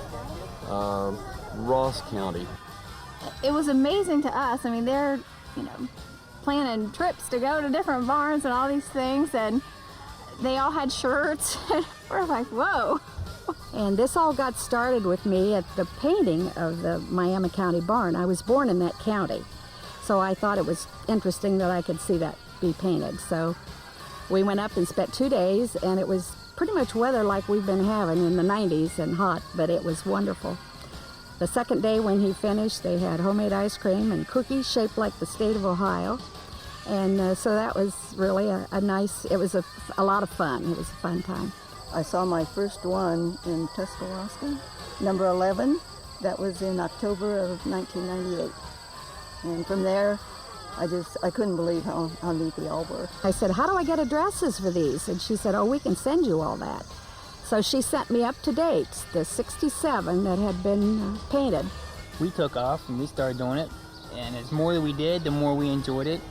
Ross County.
It was amazing to us. I mean, they're, planning trips to go to different barns and all these things, and they all had shirts. We're like, whoa.
And this all got started with me at the painting of the Miami County barn. I was born in that county, so I thought it was interesting that I could see that be painted. So we went up and spent 2 days, and it was pretty much weather like we've been having in the 90s and hot, but it was wonderful. The second day when he finished, they had homemade ice cream and cookies shaped like the state of Ohio. And so that was really a nice, it was a lot of fun. It was a fun time. I saw my first one in Tuscaloosa, number 11. That was in October of 1998. And from there, I couldn't believe how neat they all were. I said, how do I get addresses for these? And she said, oh, we can send you all that. So she sent me up to date, the 67 that had been painted.
We took off and we started doing it. And as more that we did, the more we enjoyed it.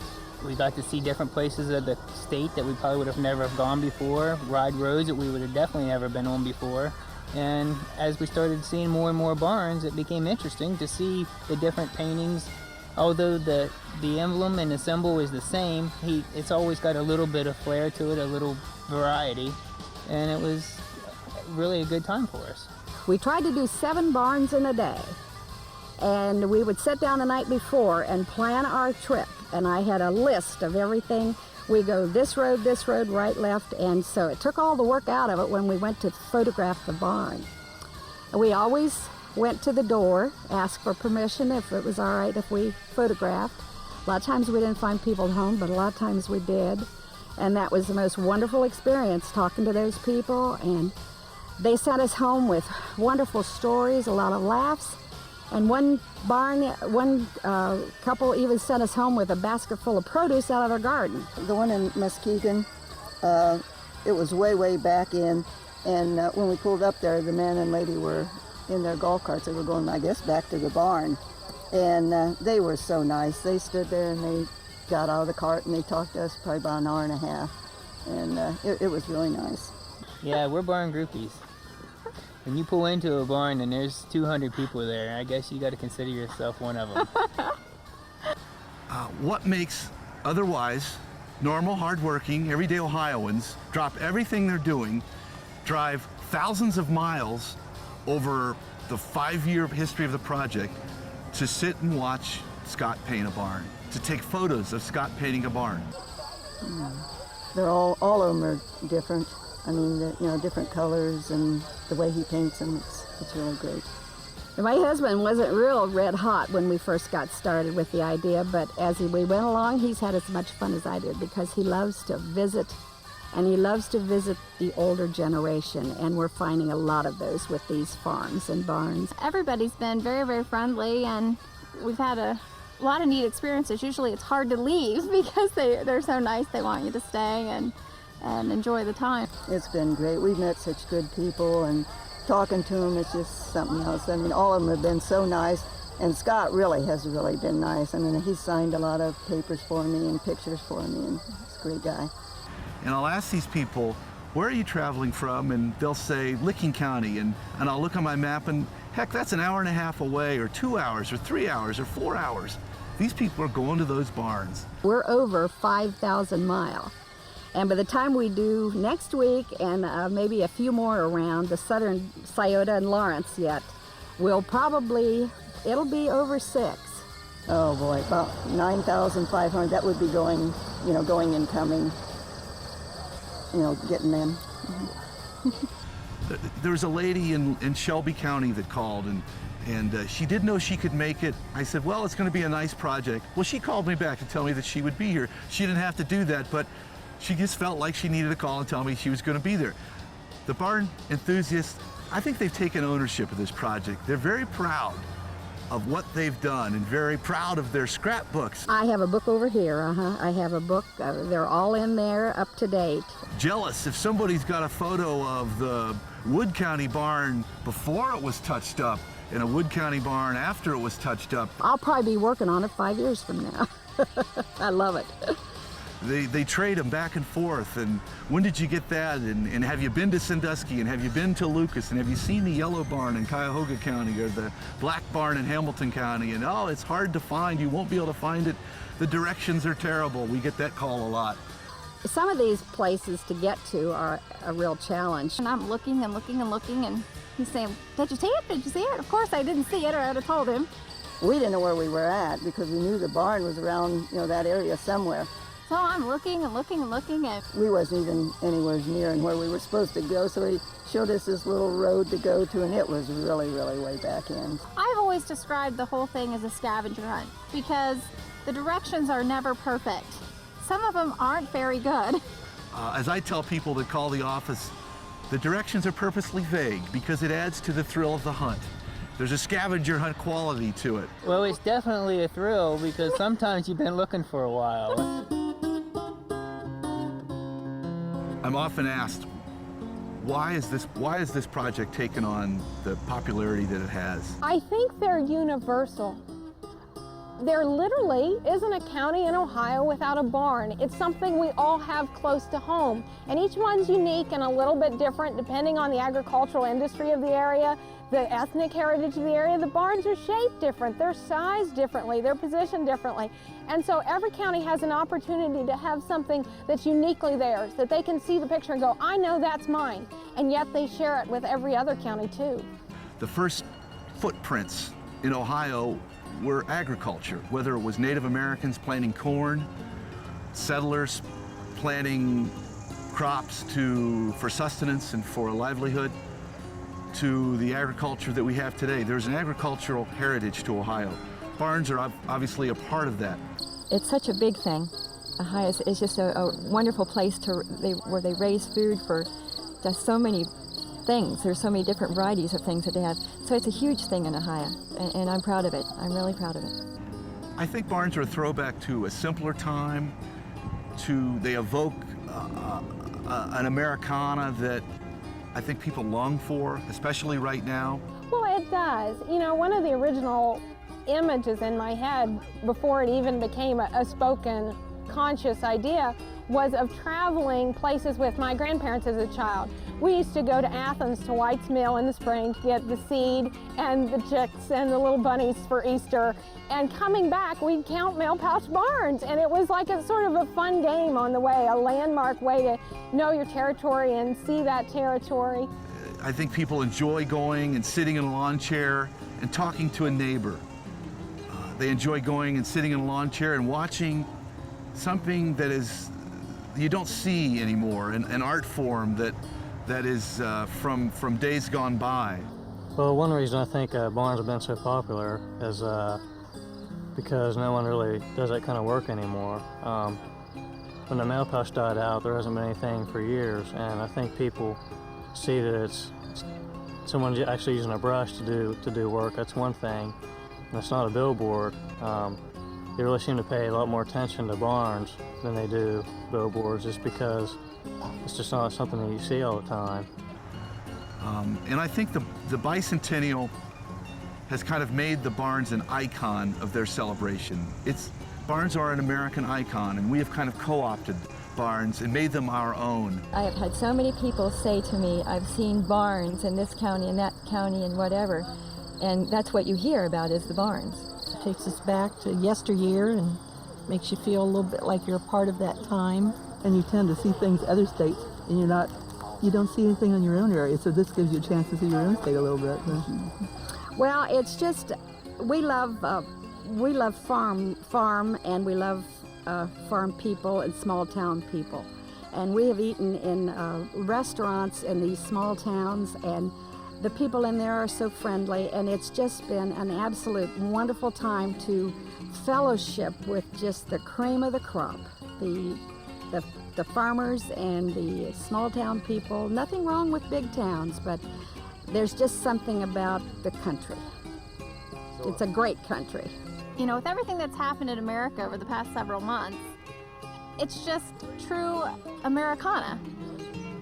We got to see different places of the state that we probably would have never have gone before, ride roads that we would have definitely never been on before. And as we started seeing more and more barns, it became interesting to see the different paintings. Although the emblem and the symbol is the same, it's always got a little bit of flair to it, a little variety. And it was really a good time for us.
We tried to do 7 barns in a day. And we would sit down the night before and plan our trip. And I had a list of everything. We go this road, right, left. And so it took all the work out of it when we went to photograph the barn. We always went to the door, asked for permission if it was all right if we photographed. A lot of times we didn't find people at home, but a lot of times we did. And that was the most wonderful experience, talking to those people. And they sent us home with wonderful stories, a lot of laughs. And one couple even sent us home with a basket full of produce out of their garden. The one in Muskegon, it was way back in. And when we pulled up there, the man and lady were in their golf carts. They were going, I guess, back to the barn. And they were so nice. They stood there and they got out of the cart and they talked to us probably about an hour and a half. And it was really nice.
Yeah, we're barn groupies. When you pull into a barn and there's 200 people there, I guess you got to consider yourself one of them.
What makes otherwise normal, hardworking, everyday Ohioans drop everything they're doing, drive thousands of miles over the 5-year history of the project to sit and watch Scott paint a barn, to take photos of Scott painting a barn?
They're all of them are different. I mean, different colors and the way he paints them, it's really great. And my husband wasn't real red hot when we first got started with the idea, but as we went along, he's had as much fun as I did because he loves to visit, and he loves to visit the older generation, and we're finding a lot of those with these farms and barns.
Everybody's been very friendly, and we've had a lot of neat experiences. Usually it's hard to leave because they're so nice, they want you to stay and enjoy the time.
It's been great. We've met such good people, and talking to them, it's just something else. I mean, all of them have been so nice, and Scott has really been nice. I mean, he's signed a lot of papers for me and pictures for me, and he's a great guy.
And I'll ask these people, where are you traveling from? And they'll say, Licking County, and I'll look on my map, and heck, that's an hour and a half away, or 2 hours, or 3 hours, or 4 hours. These people are going to those barns.
We're over 5,000 miles. And by the time we do next week and maybe a few more around the southern Scioto and Lawrence yet, it'll be over 6. Oh boy, about 9,500. That would be going and coming, getting them.
There was a lady in Shelby County that called, and she didn't know she could make it. I said, well, it's going to be a nice project. Well, she called me back to tell me that she would be here. She didn't have to do that, but she just felt like she needed to call and tell me she was going to be there. The barn enthusiasts, I think they've taken ownership of this project. They're very proud of what they've done and very proud of their scrapbooks.
I have a book over here, I have a book. They're all in there, up to date.
Jealous if somebody's got a photo of the Wood County barn before it was touched up and a Wood County barn after it was touched up.
I'll probably be working on it 5 years from now. I love it.
They trade them back and forth, and when did you get that, and have you been to Sandusky, and have you been to Lucas, and have you seen the yellow barn in Cuyahoga County or the black barn in Hamilton County, and oh, it's hard to find, you won't be able to find it, the directions are terrible. We get that call a lot.
Some of these places to get to are a real challenge.
And I'm looking and looking and looking, and he's saying, did you see it? Did you see it? Of course I didn't see it, or I'd have told him.
We didn't know where we were at because we knew the barn was around, that area somewhere.
So I'm looking and looking and looking, and
we wasn't even anywhere near and where we were supposed to go, so he showed us this little road to go to, and it was really, really way back in.
I've always described the whole thing as a scavenger hunt because the directions are never perfect. Some of them aren't very good.
As I tell people that call the office, the directions are purposely vague because it adds to the thrill of the hunt. There's a scavenger hunt quality to it.
Well, it's definitely a thrill because sometimes you've been looking for a while.
I'm often asked, why is this project taken on the popularity that it has?
I think they're universal. There literally isn't a county in Ohio without a barn. It's something we all have close to home. And each one's unique and a little bit different depending on the agricultural industry of the area, the ethnic heritage of the area. The barns are shaped different, they're sized differently, they're positioned differently. And so every county has an opportunity to have something that's uniquely theirs, that they can see the picture and go, I know that's mine. And yet they share it with every other county too.
The first footprints in Ohio were agriculture, whether it was Native Americans planting corn, settlers planting crops for sustenance and for a livelihood, to the agriculture that we have today. There's an agricultural heritage to Ohio. Barns are obviously a part of that.
It's such a big thing. Ohio is just a wonderful place where they raise food for just so many things. There's so many different varieties of things that they have. So it's a huge thing in Ohio, and I'm proud of it. I'm really proud of it.
I think barns are a throwback to a simpler time. They evoke an Americana that I think people long for, especially right now.
Well, it does. One of the original images in my head before it even became a spoken, conscious idea was of traveling places with my grandparents as a child. We used to go to Athens to White's Mill in the spring to get the seed and the chicks and the little bunnies for Easter. And coming back, we'd count mail pouch barns. And it was like a sort of a fun game on the way, a landmark way to know your territory and see that territory.
I think people enjoy going and sitting in a lawn chair and talking to a neighbor. They enjoy going and sitting in a lawn chair and watching something that you don't see anymore, an art form that is from days gone by.
Well, one reason I think barns have been so popular is because no one really does that kind of work anymore. When the mail pouch died out, there hasn't been anything for years, and I think people see that it's someone actually using a brush to do work. That's one thing, and it's not a billboard. They really seem to pay a lot more attention to barns than they do billboards, just because it's just not something that you see all the time.
And I think the bicentennial has kind of made the barns an icon of their celebration. Barns are an American icon, and we have kind of co-opted barns and made them our own.
I have had so many people say to me, I've seen barns in this county and that county and whatever, and that's what you hear about is the barns.
Takes us back to yesteryear and makes you feel a little bit like you're a part of that time. And you tend to see things other states, and you don't see anything in your own area, so this gives you a chance to see your own state a little bit.
Well, it's just, we love farm, and we love farm people and small town people. And we have eaten in restaurants in these small towns, and the people in there are so friendly, and it's just been an absolute wonderful time to fellowship with just the cream of the crop, the farmers and the small town people. Nothing wrong with big towns, but there's just something about the country.
So
It's a great country.
You know, with everything that's happened in America over the past several months, it's just true Americana.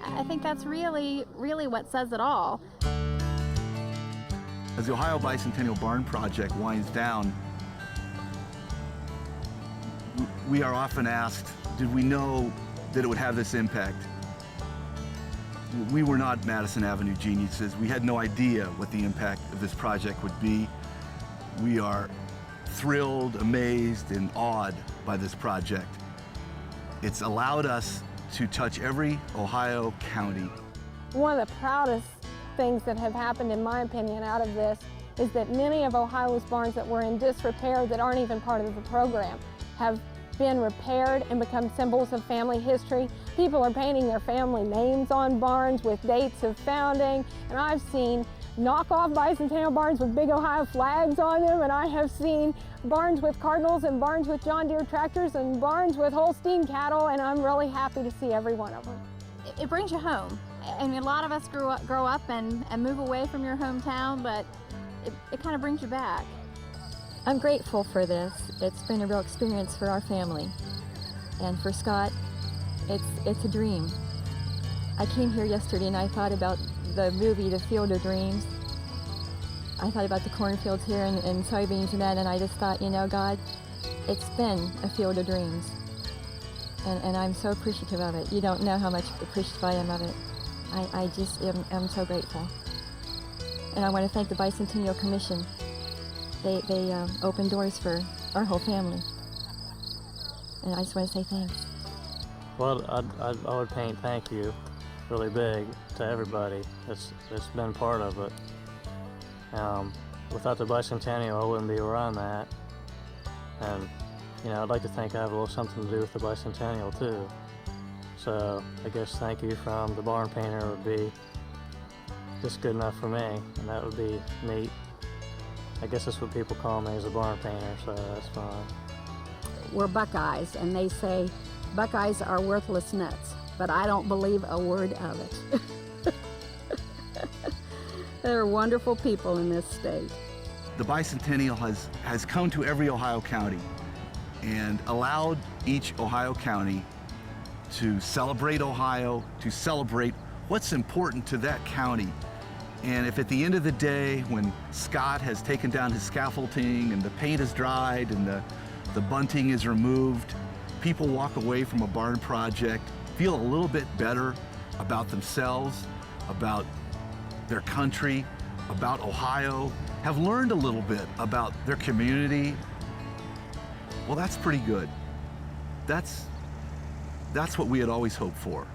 I think that's really, really what says it all.
As the Ohio Bicentennial Barn Project winds down, we are often asked, did we know that it would have this impact? We were not Madison Avenue geniuses. We had no idea what the impact of this project would be. We are thrilled, amazed, and awed by this project. It's allowed us to touch every Ohio county.
One of the proudest things that have happened, in my opinion, out of this is that many of Ohio's barns that were in disrepair, that aren't even part of the program, have been repaired and become symbols of family history. People are painting their family names on barns with dates of founding, and I've seen knockoff bicentennial barns with big Ohio flags on them, and I have seen barns with Cardinals and barns with John Deere tractors and barns with Holstein cattle, and I'm really happy to see every one of them.
It brings you home. I mean, a lot of us grow up and move away from your hometown, but it kind of brings you back.
I'm grateful for this. It's been a real experience for our family. And for Scott, it's a dream. I came here yesterday and I thought about the movie, The Field of Dreams. I thought about the cornfields here and soybeans and that, and I just thought, you know, God, it's been a field of dreams. And I'm so appreciative of it. You don't know how much appreciative I am of it. I just am so grateful. And I want to thank the Bicentennial Commission. They opened doors for our whole family. And I just want to say thanks.
Well, I would paint thank you really big to everybody that's been part of it. Without the Bicentennial, I wouldn't be where I'm at. And, you know, I'd like to think I have a little something to do with the Bicentennial too. So I guess thank you from the barn painter would be just good enough for me, and that would be neat. I guess that's what people call me, as a barn painter, so that's fine.
We're Buckeyes, and they say Buckeyes are worthless nuts, but I don't believe a word of it. There are wonderful people in this state.
The Bicentennial has come to every Ohio county and allowed each Ohio county to celebrate Ohio, to celebrate what's important to that county. And if at the end of the day, when Scott has taken down his scaffolding and the paint is dried and the bunting is removed, people walk away from a barn project, feel a little bit better about themselves, about their country, about Ohio, have learned a little bit about their community. Well, that's pretty good. That's what we had always hoped for.